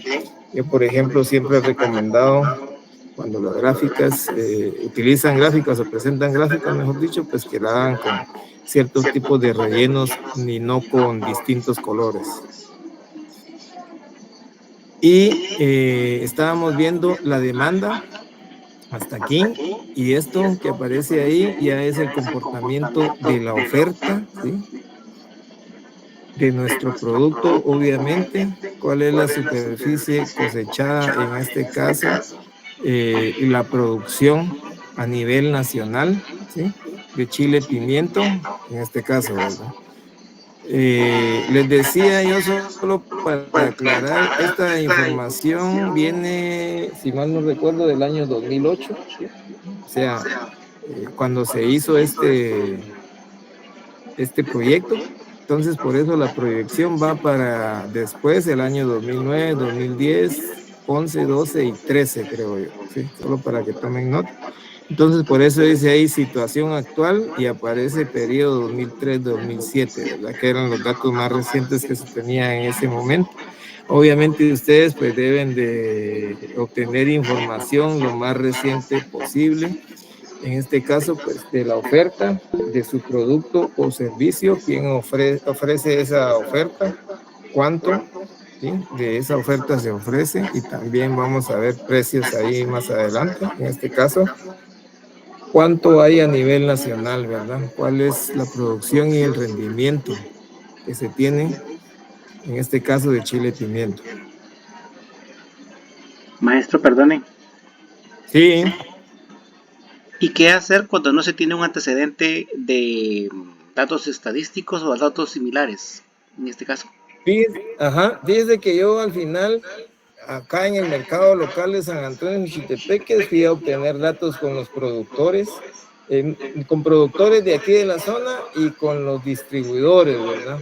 yo, por ejemplo, siempre he recomendado cuando las gráficas utilizan gráficas o presentan gráficas, mejor dicho, pues que la hagan con ciertos tipos de rellenos y no con distintos colores. Y estábamos viendo la demanda hasta aquí, y esto que aparece ahí ya es el comportamiento de la oferta, ¿sí?, de nuestro producto, obviamente, cuál es la superficie cosechada en este caso, y la producción a nivel nacional, ¿sí?, de chile pimiento, en este caso, ¿verdad? Les decía yo, solo para aclarar, esta información viene, si mal no recuerdo, del año 2008, ¿sí? O sea, cuando se hizo este proyecto. Entonces, por eso la proyección va para después, el año 2009, 2010, 11, 12 y 13, creo yo, ¿sí? Solo para que tomen nota. Entonces, por eso dice ahí situación actual y aparece periodo 2003-2007, ¿verdad? Que eran los datos más recientes que se tenían en ese momento. Obviamente ustedes pues deben de obtener información lo más reciente posible. En este caso, pues de la oferta de su producto o servicio, quién ofrece esa oferta, cuánto, ¿sí?, de esa oferta se ofrece, y también vamos a ver precios ahí más adelante. En este caso, cuánto hay a nivel nacional, ¿verdad? ¿Cuál es la producción y el rendimiento que se tiene, en este caso, de chile pimiento? Maestro, perdone. Sí. ¿Y qué hacer cuando no se tiene un antecedente de datos estadísticos o datos similares, en este caso? Fíjese que yo al final, acá en el mercado local de San Antonio de Chiltepeques, fui a obtener datos con los productores, con productores de aquí de la zona y con los distribuidores, ¿verdad?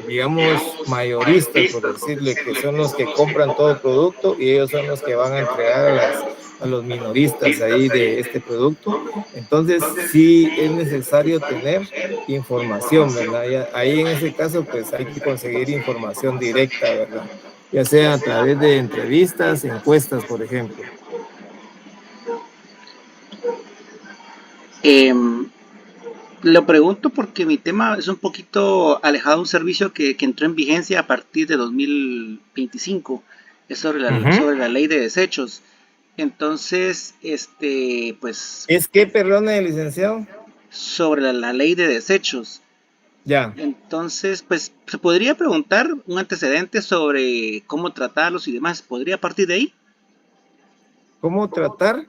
Digamos, mayoristas, por decirle, que son los que compran todo el producto, y ellos son los que van a entregar a los minoristas ahí de este producto. Entonces, sí es necesario tener información, ¿verdad? Ahí en ese caso, pues hay que conseguir información directa, ¿verdad? Ya sea a través de entrevistas, encuestas, por ejemplo. Lo pregunto porque mi tema es un poquito alejado de un servicio que entró en vigencia a partir de 2025. Es sobre la ley de desechos. Entonces, pues... ¿Es que, perdone, licenciado? Sobre la ley de desechos. Ya. Entonces, pues se podría preguntar un antecedente sobre cómo tratarlos y demás. ¿Podría partir de ahí? ¿Cómo tratar?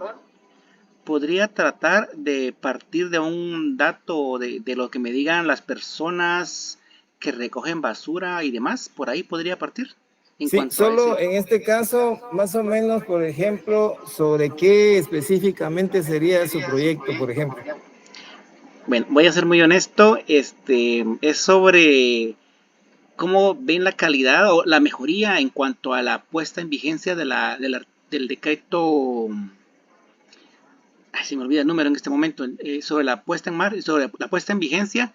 Podría tratar de partir de un dato de lo que me digan las personas que recogen basura y demás. Por ahí podría partir. Sí, solo en este caso, más o menos, por ejemplo, sobre qué específicamente sería su proyecto, por ejemplo. Bueno, voy a ser muy honesto. Es sobre cómo ven la calidad o la mejoría en cuanto a la puesta en vigencia del decreto. Ay, se me olvida el número en este momento. Sobre la puesta en vigencia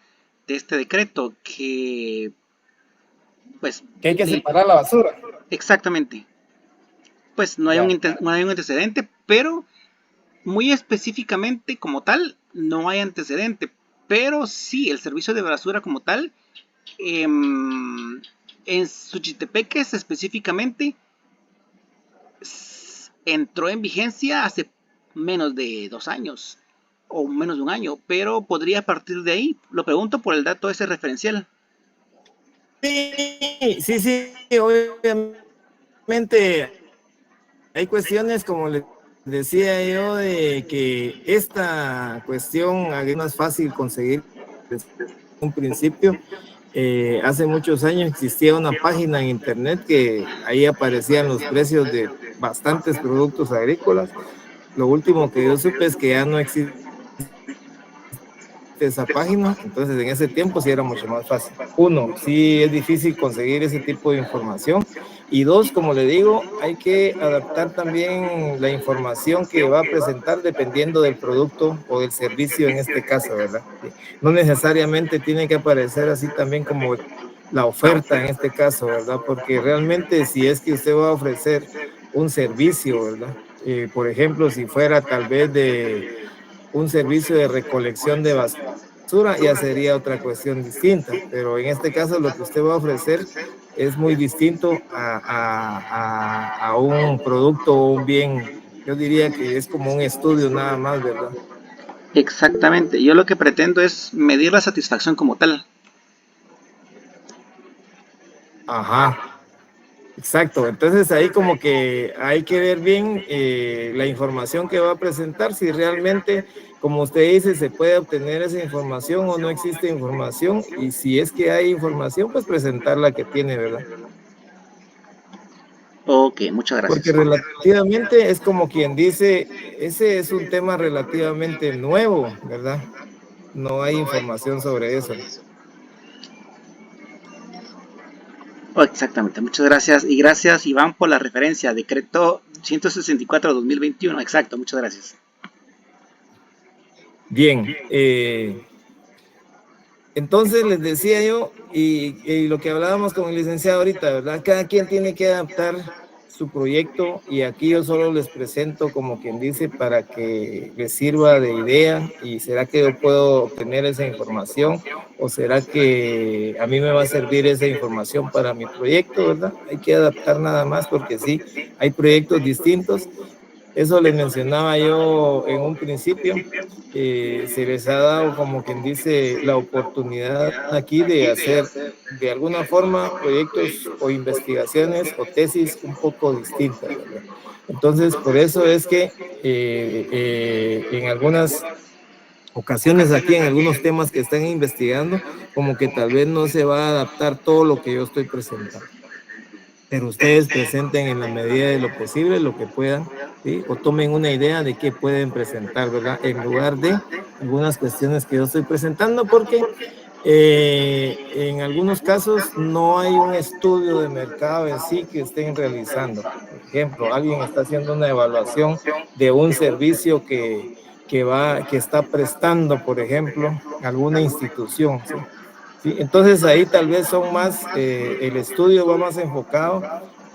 de este decreto, que pues que hay que separar la basura. Exactamente. Pues no hay un antecedente, pero muy específicamente como tal no hay antecedente, pero sí el servicio de basura como tal, en Suchitepeques específicamente entró en vigencia hace menos de 2 años o menos de un año, pero podría partir de ahí. Lo pregunto por el dato ese referencial. Sí, obviamente hay cuestiones, como les decía yo, de que esta cuestión es más fácil conseguir desde un principio. Hace muchos años existía una página en internet que ahí aparecían los precios de bastantes productos agrícolas. Lo último que yo supe es que ya no existe esa página, entonces en ese tiempo sí era mucho más fácil. Uno, sí es difícil conseguir ese tipo de información, Y dos, como le digo, hay que adaptar también la información que va a presentar dependiendo del producto o del servicio en este caso, ¿verdad? No necesariamente tiene que aparecer así también como la oferta en este caso, ¿verdad? Porque realmente si es que usted va a ofrecer un servicio, ¿verdad? Por ejemplo, si fuera tal vez de un servicio de recolección de basura, ya sería otra cuestión distinta, pero en este caso lo que usted va a ofrecer es muy distinto a un producto o un bien. Yo diría que es como un estudio nada más, ¿verdad? Exactamente. Yo lo que pretendo es medir la satisfacción como tal. Ajá. Exacto, entonces ahí como que hay que ver bien la información que va a presentar, si realmente, como usted dice, se puede obtener esa información o no existe información, y si es que hay información, pues presentar la que tiene, ¿verdad? Ok, muchas Porque gracias. relativamente es como quien dice, ese es un tema relativamente nuevo, ¿verdad? No hay información sobre eso. Oh, exactamente, muchas gracias. Y gracias, Iván, por la referencia. Decreto 164/2021. Exacto, muchas gracias. Bien, entonces les decía yo, y lo que hablábamos con el licenciado ahorita, ¿verdad? Cada quien tiene que adaptar su proyecto y aquí yo solo les presento como quien dice para que les sirva de idea y será que yo puedo obtener esa información o será que a mí me va a servir esa información para mi proyecto, ¿verdad? Hay que adaptar nada más porque sí, hay proyectos distintos. Eso les mencionaba yo en un principio. Se les ha dado, como quien dice, la oportunidad aquí de hacer de alguna forma proyectos o investigaciones o tesis un poco distintas, ¿verdad? Entonces, por eso es que en algunas ocasiones aquí, en algunos temas que están investigando, como que tal vez no se va a adaptar todo lo que yo estoy presentando, pero ustedes presenten en la medida de lo posible lo que puedan, ¿sí? O tomen una idea de qué pueden presentar, ¿verdad? En lugar de algunas cuestiones que yo estoy presentando, porque en algunos casos no hay un estudio de mercado en sí que estén realizando. Por ejemplo, alguien está haciendo una evaluación de un servicio que está prestando, por ejemplo, alguna institución, ¿sí? ¿Sí? Entonces ahí tal vez son más, el estudio va más enfocado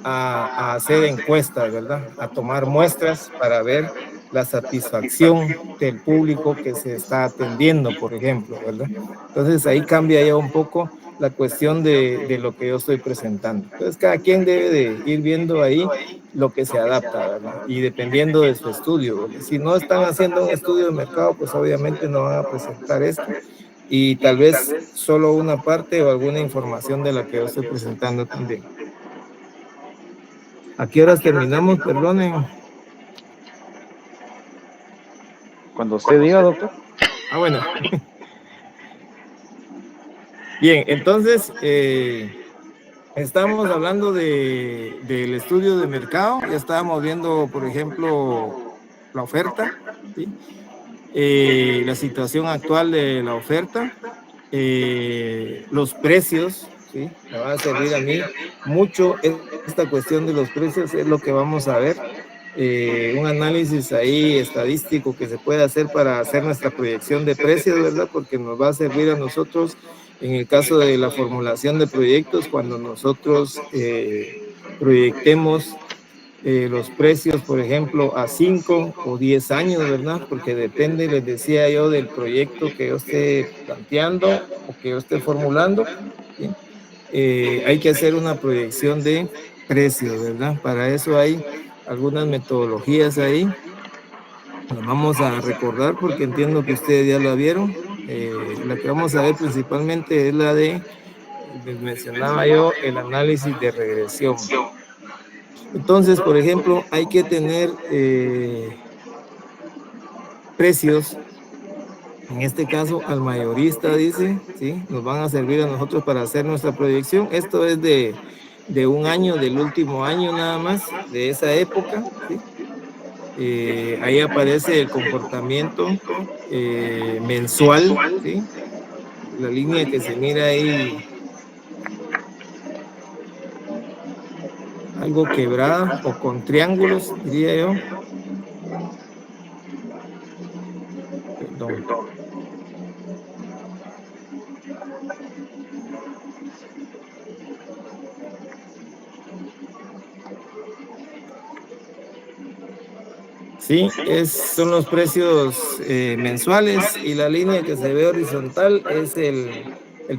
a hacer encuestas, ¿verdad? A tomar muestras para ver la satisfacción del público que se está atendiendo, por ejemplo, ¿verdad? Entonces ahí cambia ya un poco la cuestión de lo que yo estoy presentando. Entonces cada quien debe de ir viendo ahí lo que se adapta, ¿verdad? Y dependiendo de su estudio, ¿verdad? Si no están haciendo un estudio de mercado, pues obviamente no van a presentar esto y tal vez solo una parte o alguna información de la que yo estoy presentando también. ¿A qué horas terminamos? Perdonen. Cuando usted diga, doctor. Ah, bueno. Bien, entonces estamos hablando del estudio de mercado. Ya estábamos viendo, por ejemplo, la oferta, ¿sí? La situación actual de la oferta, los precios, ¿sí? Me va a servir a mí mucho esta cuestión de los precios, es lo que vamos a ver. Un análisis ahí estadístico que se puede hacer para hacer nuestra proyección de precios, ¿verdad? Porque nos va a servir a nosotros en el caso de la formulación de proyectos, cuando nosotros proyectemos los precios, por ejemplo, a 5 o 10 años, ¿verdad? Porque depende, les decía yo, del proyecto que yo esté planteando o que yo esté formulando, ¿sí? Hay que hacer una proyección de precios, ¿verdad? Para eso hay algunas metodologías ahí. Las vamos a recordar porque entiendo que ustedes ya la vieron. La que vamos a ver principalmente es la de, les mencionaba yo, el análisis de regresión. Entonces, por ejemplo, hay que tener precios, en este caso al mayorista, dice, ¿sí? Nos van a servir a nosotros para hacer nuestra proyección. Esto es de un año, del último año nada más, de esa época, ¿sí? Ahí aparece el comportamiento mensual, ¿sí? La línea que se mira ahí algo quebrada o con triángulos, diría yo. Perdón. Sí, son los precios mensuales, y la línea que se ve horizontal es el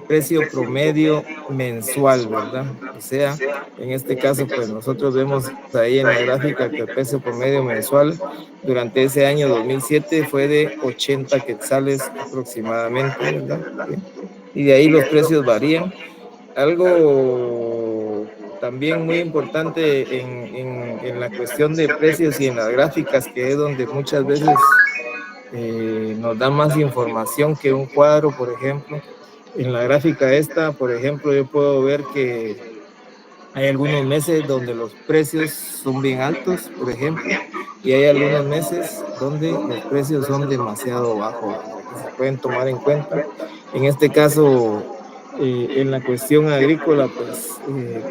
precio promedio mensual, ¿verdad? O sea, en este caso, pues nosotros vemos ahí en la gráfica que el precio promedio mensual durante ese año 2007 fue de 80 quetzales aproximadamente, ¿verdad? ¿Sí? Y de ahí los precios varían. Algo también muy importante en la cuestión de precios y en las gráficas, que es donde muchas veces nos da más información que un cuadro, por ejemplo. En la gráfica esta, por ejemplo, yo puedo ver que hay algunos meses donde los precios son bien altos, por ejemplo, y hay algunos meses donde los precios son demasiado bajos, que se pueden tomar en cuenta. En este caso, en la cuestión agrícola, pues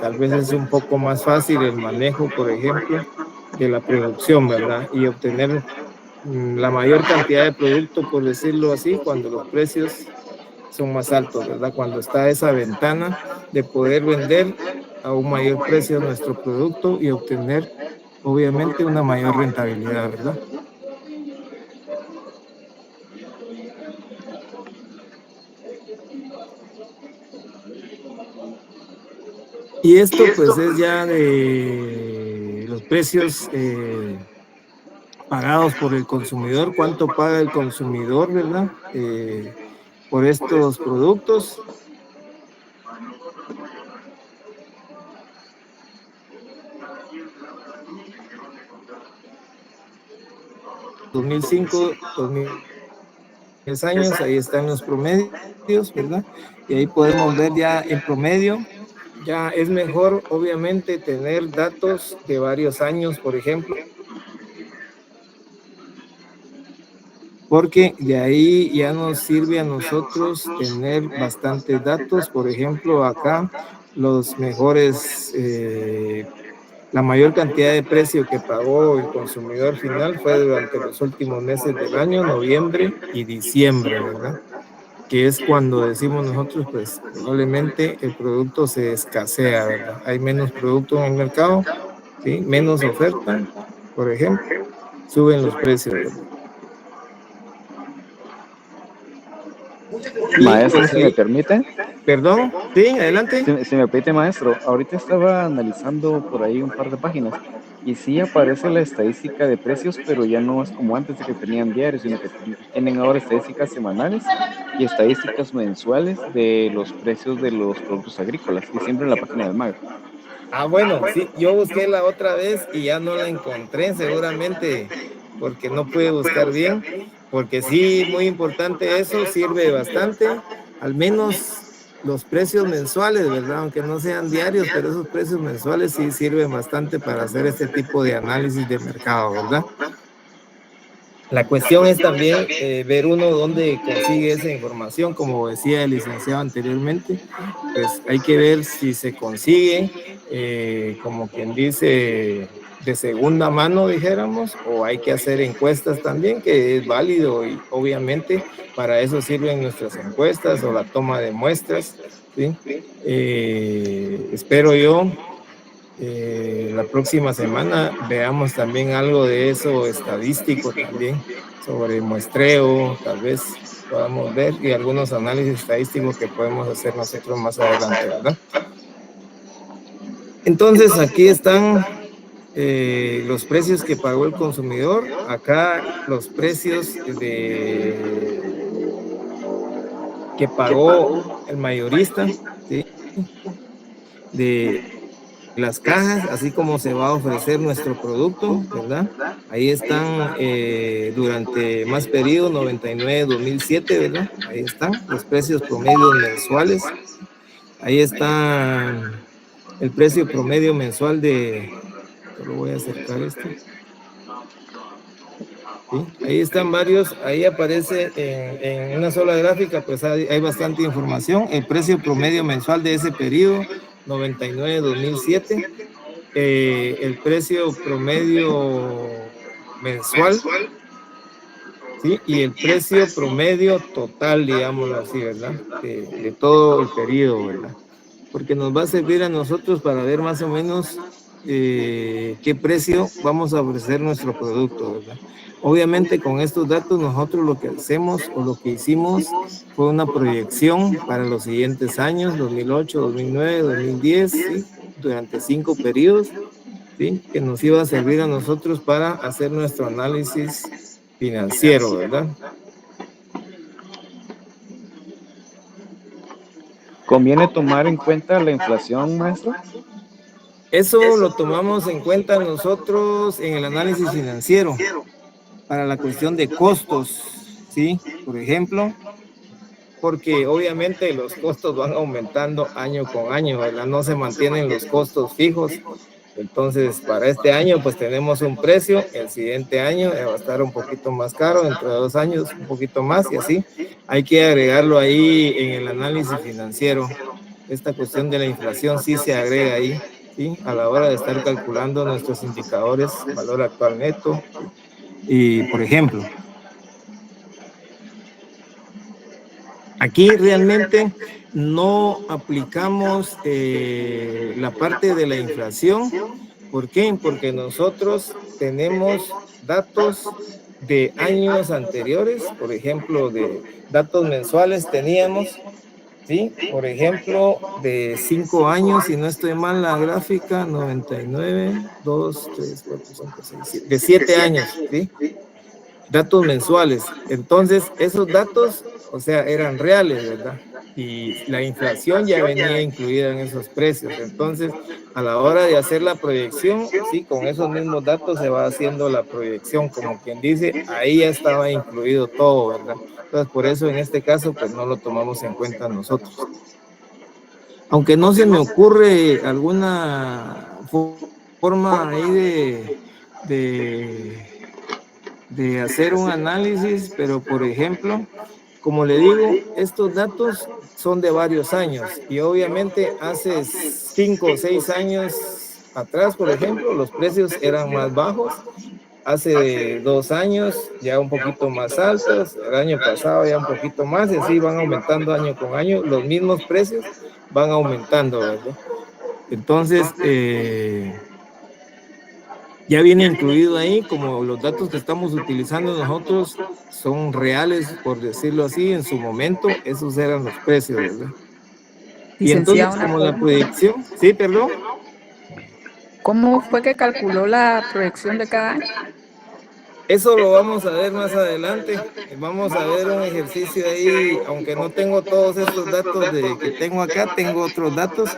tal vez es un poco más fácil el manejo, por ejemplo, de la producción, ¿verdad? Y obtener la mayor cantidad de producto, por decirlo así, cuando los precios son más altos, ¿verdad? Cuando está esa ventana de poder vender a un mayor precio nuestro producto y obtener, obviamente, una mayor rentabilidad, ¿verdad? Y esto pues es ya de los precios pagados por el consumidor, cuánto paga el consumidor, ¿verdad? Por estos productos. ...2005, 2010 años, ahí están los promedios, ¿verdad? Y ahí podemos ver ya el promedio. Ya es mejor, obviamente, tener datos de varios años, por ejemplo, porque de ahí ya nos sirve a nosotros tener bastantes datos. Por ejemplo, acá los mejores, la mayor cantidad de precio que pagó el consumidor final fue durante los últimos meses del año, noviembre y diciembre, ¿verdad? Que es cuando decimos nosotros, pues probablemente el producto se escasea, ¿verdad? Hay menos producto en el mercado, ¿sí? Menos oferta, por ejemplo, suben los precios, ¿verdad? Maestro, si me permite. Perdón, sí, adelante. Si me permite, maestro, ahorita estaba analizando por ahí un par de páginas y sí aparece la estadística de precios, pero ya no es como antes de que tenían diarios, sino que tienen ahora estadísticas semanales y estadísticas mensuales de los precios de los productos agrícolas, y siempre en la página del MAG. Ah, bueno, sí, yo busqué la otra vez y ya no la encontré, seguramente porque no pude buscar bien, porque sí, muy importante eso, sirve bastante, al menos los precios mensuales, ¿verdad? Aunque no sean diarios, pero esos precios mensuales sí sirven bastante para hacer este tipo de análisis de mercado, ¿verdad? La cuestión es también ver uno dónde consigue esa información, como decía el licenciado anteriormente, pues hay que ver si se consigue, como quien dice, de segunda mano, dijéramos, o hay que hacer encuestas también, que es válido, y obviamente para eso sirven nuestras encuestas o la toma de muestras, ¿sí? Espero yo la próxima semana veamos también algo de eso estadístico también, sobre muestreo, tal vez podamos ver, y algunos análisis estadísticos que podemos hacer nosotros más adelante, ¿verdad? Entonces aquí están los precios que pagó el consumidor, acá los precios que pagó el mayorista, ¿sí? De las cajas, así como se va a ofrecer nuestro producto, ¿verdad? Ahí están durante más periodo, 99-2007, ¿verdad? Ahí están los precios promedios mensuales. Ahí está el precio promedio mensual solo voy a acercar esto. ¿Sí? Ahí están varios, ahí aparece en una sola gráfica, pues hay bastante información. El precio promedio mensual de ese periodo, 99-2007. el precio promedio mensual, ¿sí? Y el precio promedio total, digámoslo así, ¿verdad? De todo el periodo, ¿verdad? Porque nos va a servir a nosotros para ver más o menos qué precio vamos a ofrecer nuestro producto, ¿verdad? Obviamente con estos datos nosotros lo que hacemos o lo que hicimos fue una proyección para los siguientes años, 2008, 2009, 2010, ¿sí? Durante 5 periodos, ¿sí? Que nos iba a servir a nosotros para hacer nuestro análisis financiero, ¿verdad? ¿Conviene tomar en cuenta la inflación, maestro? Eso lo tomamos en cuenta nosotros en el análisis financiero para la cuestión de costos, ¿sí? Por ejemplo, porque obviamente los costos van aumentando año con año, ¿verdad? No se mantienen los costos fijos. Entonces, para este año, pues tenemos un precio, el siguiente año va a estar un poquito más caro, dentro de 2 años un poquito más y así. Hay que agregarlo ahí en el análisis financiero. Esta cuestión de la inflación sí se agrega ahí, ¿sí? A la hora de estar calculando nuestros indicadores, valor actual neto. Y, por ejemplo, aquí realmente no aplicamos la parte de la inflación. ¿Por qué? Porque nosotros tenemos datos de años anteriores, por ejemplo, de datos mensuales teníamos, ¿sí? Por ejemplo, de 5 años, si no estoy mal la gráfica, 99, 2, 3, 4, 5, 6, 7, de 7 años, ¿sí? Datos mensuales. Entonces, esos datos, o sea, eran reales, ¿verdad? Y la inflación ya venía incluida en esos precios. Entonces, a la hora de hacer la proyección, sí, con esos mismos datos se va haciendo la proyección, como quien dice, ahí ya estaba incluido todo, ¿verdad? Entonces, por eso en este caso, pues no lo tomamos en cuenta nosotros. Aunque no se me ocurre alguna forma ahí de hacer un análisis, pero por ejemplo, como le digo, estos datos son de varios años y obviamente hace 5 o 6 años atrás, por ejemplo, los precios eran más bajos. Hace 2 años ya un poquito más altos, el año pasado ya un poquito más y así van aumentando año con año, los mismos precios van aumentando, ¿verdad? Entonces, ya viene incluido ahí, como los datos que estamos utilizando nosotros son reales, por decirlo así, en su momento, esos eran los precios, ¿verdad? Y entonces, Licenciado, una como la pregunta. proyección, sí, perdón. ¿Cómo fue que calculó la proyección de cada año? Eso lo vamos a ver más adelante. Vamos a ver un ejercicio ahí, aunque no tengo todos estos datos que tengo acá, tengo otros datos.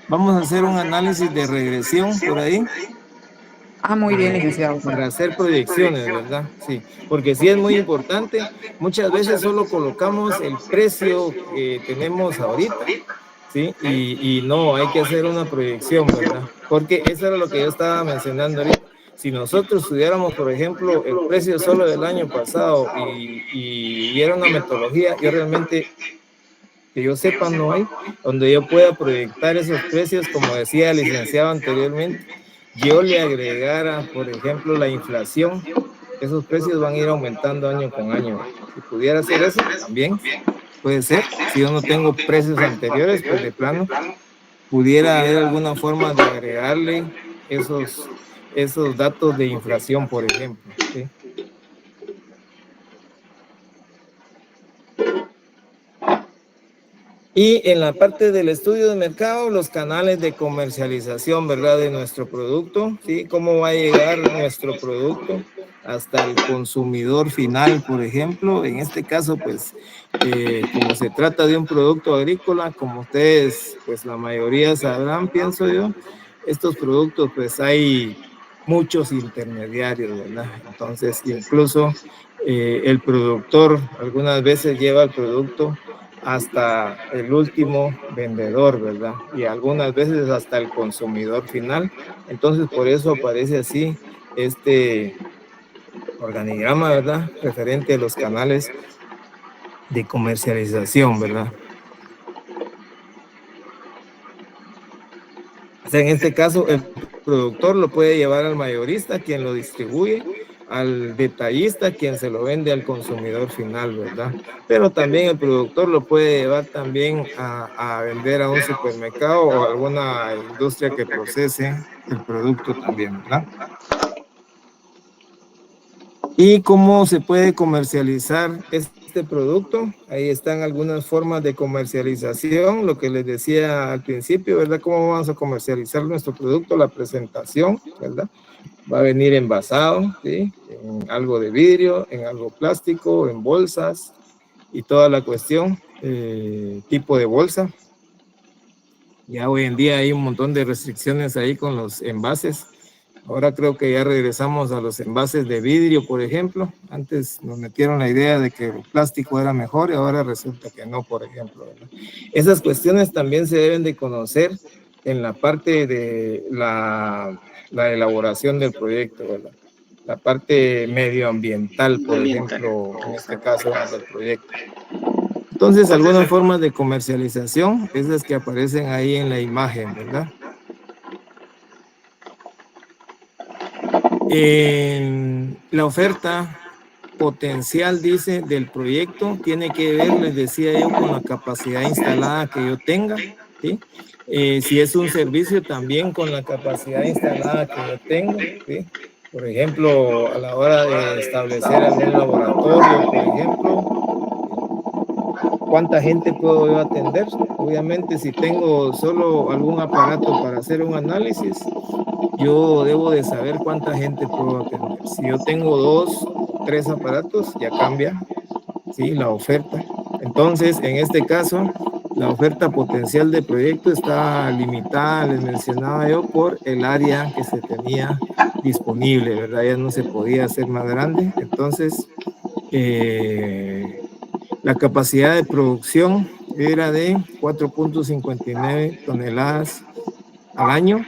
Vamos a hacer un análisis de regresión por ahí. Ah, muy bien, licenciado. Para hacer proyecciones, ¿verdad? Sí, porque sí es muy importante. Muchas veces solo colocamos el precio que tenemos ahorita, ¿sí? Y no, hay que hacer una proyección, ¿verdad? Porque eso era lo que yo estaba mencionando ahorita. Si nosotros estudiáramos, por ejemplo, el precio solo del año pasado y hubiera una metodología, yo realmente, que yo sepa, no hay, donde yo pueda proyectar esos precios, como decía el licenciado anteriormente, yo le agregara, por ejemplo, la inflación, esos precios van a ir aumentando año con año. Si pudiera hacer eso, también puede ser. Si yo no tengo precios anteriores, pues de plano, pudiera haber alguna forma de agregarle esos datos de inflación, por ejemplo, ¿sí? Y en la parte del estudio de mercado, los canales de comercialización, ¿verdad? De nuestro producto, ¿sí? Cómo va a llegar nuestro producto hasta el consumidor final, por ejemplo. En este caso, pues, como se trata de un producto agrícola, como ustedes, pues la mayoría sabrán, pienso yo, estos productos, pues hay muchos intermediarios, ¿verdad? Entonces, incluso el productor algunas veces lleva el producto hasta el último vendedor, ¿verdad? Y algunas veces hasta el consumidor final. Entonces, por eso aparece así este organigrama, ¿verdad? Referente a los canales de comercialización, ¿verdad? O sea, en este caso, el productor lo puede llevar al mayorista, quien lo distribuye, al detallista, quien se lo vende al consumidor final, ¿verdad? Pero también el productor lo puede llevar también a vender a un supermercado o a alguna industria que procese el producto también, ¿verdad? ¿Y cómo se puede comercializar este producto? Ahí están algunas formas de comercialización, lo que les decía al principio, ¿verdad? ¿Cómo vamos a comercializar nuestro producto? La presentación, ¿verdad? Va a venir envasado, ¿sí? En algo de vidrio, en algo plástico, en bolsas y toda la cuestión, tipo de bolsa. Ya hoy en día hay un montón de restricciones ahí con los envases. Ahora creo que ya regresamos a los envases de vidrio, por ejemplo. Antes nos metieron la idea de que el plástico era mejor y ahora resulta que no, por ejemplo, ¿verdad? Esas cuestiones también se deben de conocer en la parte de la elaboración del proyecto, ¿verdad? La parte medioambiental, por ejemplo, en este caso del proyecto. Entonces, algunas formas de comercialización, esas que aparecen ahí en la imagen, ¿verdad? En la oferta potencial, dice, del proyecto tiene que ver, les decía yo, con la capacidad instalada que yo tenga, ¿sí? Si es un servicio, también con la capacidad instalada que yo tengo, ¿sí? Por ejemplo, a la hora de establecer algún laboratorio, por ejemplo, ¿cuánta gente puedo yo atender? Obviamente, si tengo solo algún aparato para hacer un análisis, yo debo de saber cuánta gente puedo atender. Si yo tengo 2 o 3 aparatos, ya cambia, ¿sí? La oferta. Entonces, en este caso, la oferta potencial de proyecto está limitada, les mencionaba yo, por el área que se tenía disponible, ¿verdad? Ya no se podía hacer más grande. Entonces, la capacidad de producción era de 4.59 toneladas al año.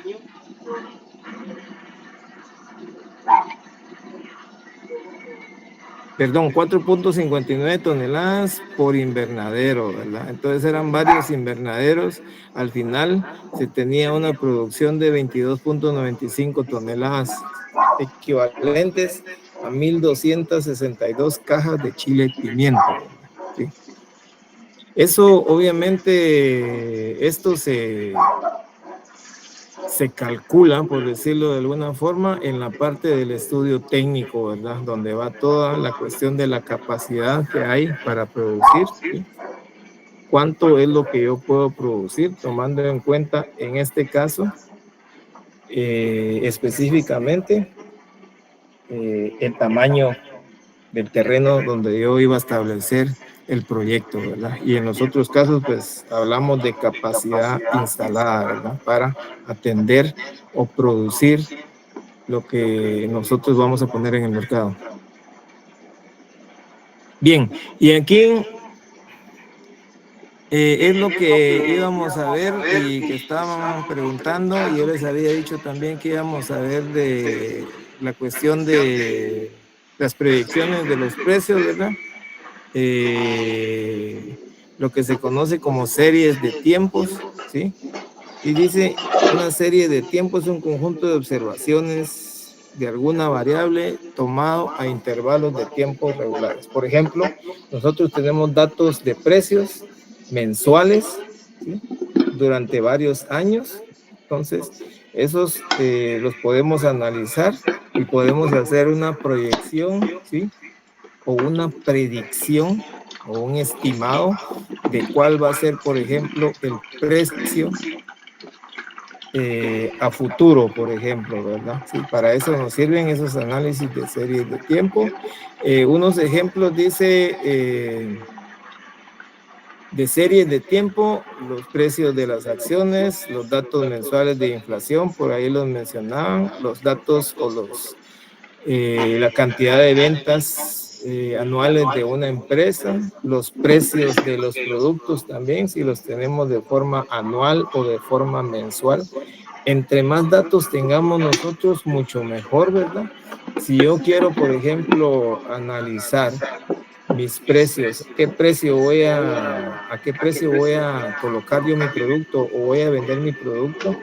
Perdón, 4.59 toneladas por invernadero, ¿verdad? Entonces eran varios invernaderos. Al final se tenía una producción de 22.95 toneladas, equivalentes a 1.262 cajas de chile y pimienta, ¿sí? Eso, obviamente, esto se calcula, por decirlo de alguna forma, en la parte del estudio técnico, ¿verdad? Donde va toda la cuestión de la capacidad que hay para producir, ¿sí? Cuánto es lo que yo puedo producir, tomando en cuenta, en este caso, específicamente, el tamaño del terreno donde yo iba a establecer el proyecto, ¿verdad? Y en los otros casos, pues, hablamos de capacidad instalada, ¿verdad? Para atender o producir lo que nosotros vamos a poner en el mercado. Bien, y aquí es lo que íbamos a ver y que estábamos preguntando, y yo les había dicho también que íbamos a ver de la cuestión de las predicciones de los precios, ¿verdad? Lo que se conoce como series de tiempos, ¿sí? Y dice, una serie de tiempos es un conjunto de observaciones de alguna variable tomado a intervalos de tiempo regulares. Por ejemplo, nosotros tenemos datos de precios mensuales, ¿sí? Durante varios años. Entonces, esos los podemos analizar y podemos hacer una proyección, ¿sí? O una predicción o un estimado de cuál va a ser, por ejemplo, el precio a futuro, por ejemplo, ¿verdad? Sí, para eso nos sirven esos análisis de series de tiempo. Unos ejemplos, dice, de series de tiempo, los precios de las acciones, los datos mensuales de inflación, por ahí los mencionaban, los datos o la cantidad de ventas anuales de una empresa, los precios de los productos también, si los tenemos de forma anual o de forma mensual. Entre más datos tengamos nosotros, mucho mejor, ¿verdad? Si yo quiero, por ejemplo, analizar mis precios, a qué precio voy a colocar yo mi producto o voy a vender mi producto,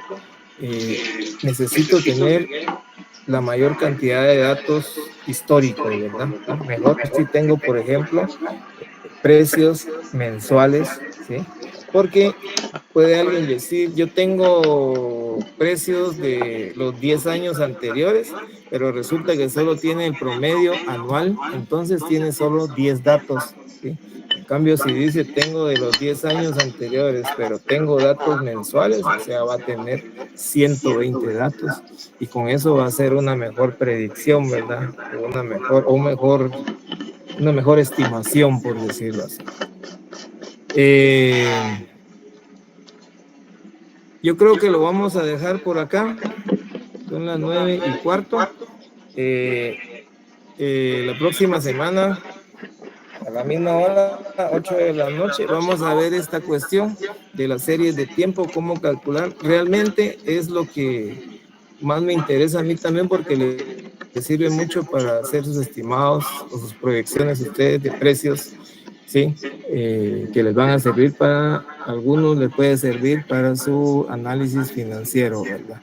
necesito tener la mayor cantidad de datos históricos, ¿verdad? Mejor si tengo, por ejemplo, precios mensuales, ¿sí? Porque puede alguien decir, yo tengo precios de los 10 años anteriores, pero resulta que solo tiene el promedio anual, entonces tiene solo 10 datos, ¿sí? En cambio, si dice tengo de los 10 años anteriores, pero tengo datos mensuales, o sea, va a tener 120 datos y con eso va a ser una mejor predicción, ¿verdad? Una mejor estimación, por decirlo así. Yo creo que lo vamos a dejar por acá. Son las 9:15. La próxima semana, a la misma hora, 8 de la noche, vamos a ver esta cuestión de las series de tiempo, cómo calcular. Realmente es lo que más me interesa a mí también, porque le sirve mucho para hacer sus estimados o sus proyecciones ustedes de precios, ¿sí? Que les van a servir para, algunos les puede servir para su análisis financiero, ¿verdad?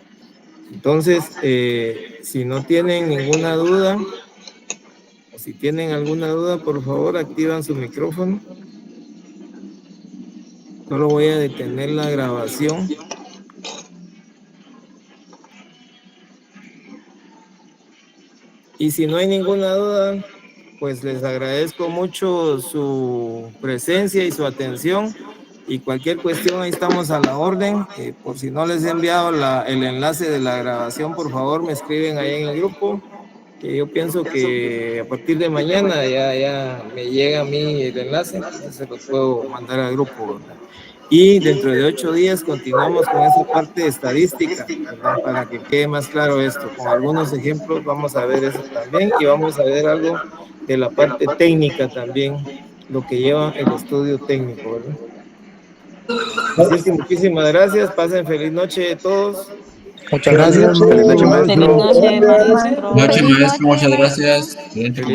Entonces, si no tienen ninguna duda, o si tienen alguna duda, por favor, activan su micrófono. Solo voy a detener la grabación. Y si no hay ninguna duda, pues les agradezco mucho su presencia y su atención. Y cualquier cuestión, ahí estamos a la orden. Por si no les he enviado el enlace de la grabación, por favor, me escriben ahí en el grupo. Que yo pienso que a partir de mañana ya me llega a mí el enlace, entonces se los puedo mandar al grupo, ¿verdad? Y dentro de 8 días continuamos con esa parte de estadística, ¿verdad? Para que quede más claro esto. Con algunos ejemplos vamos a ver eso también y vamos a ver algo de la parte técnica también, lo que lleva el estudio técnico, ¿verdad? Así es que muchísimas gracias, pasen feliz noche a todos. Muchas gracias. Feliz noche, maestro. Feliz noche, maestro. Noche, maestro, muchas gracias. Feliz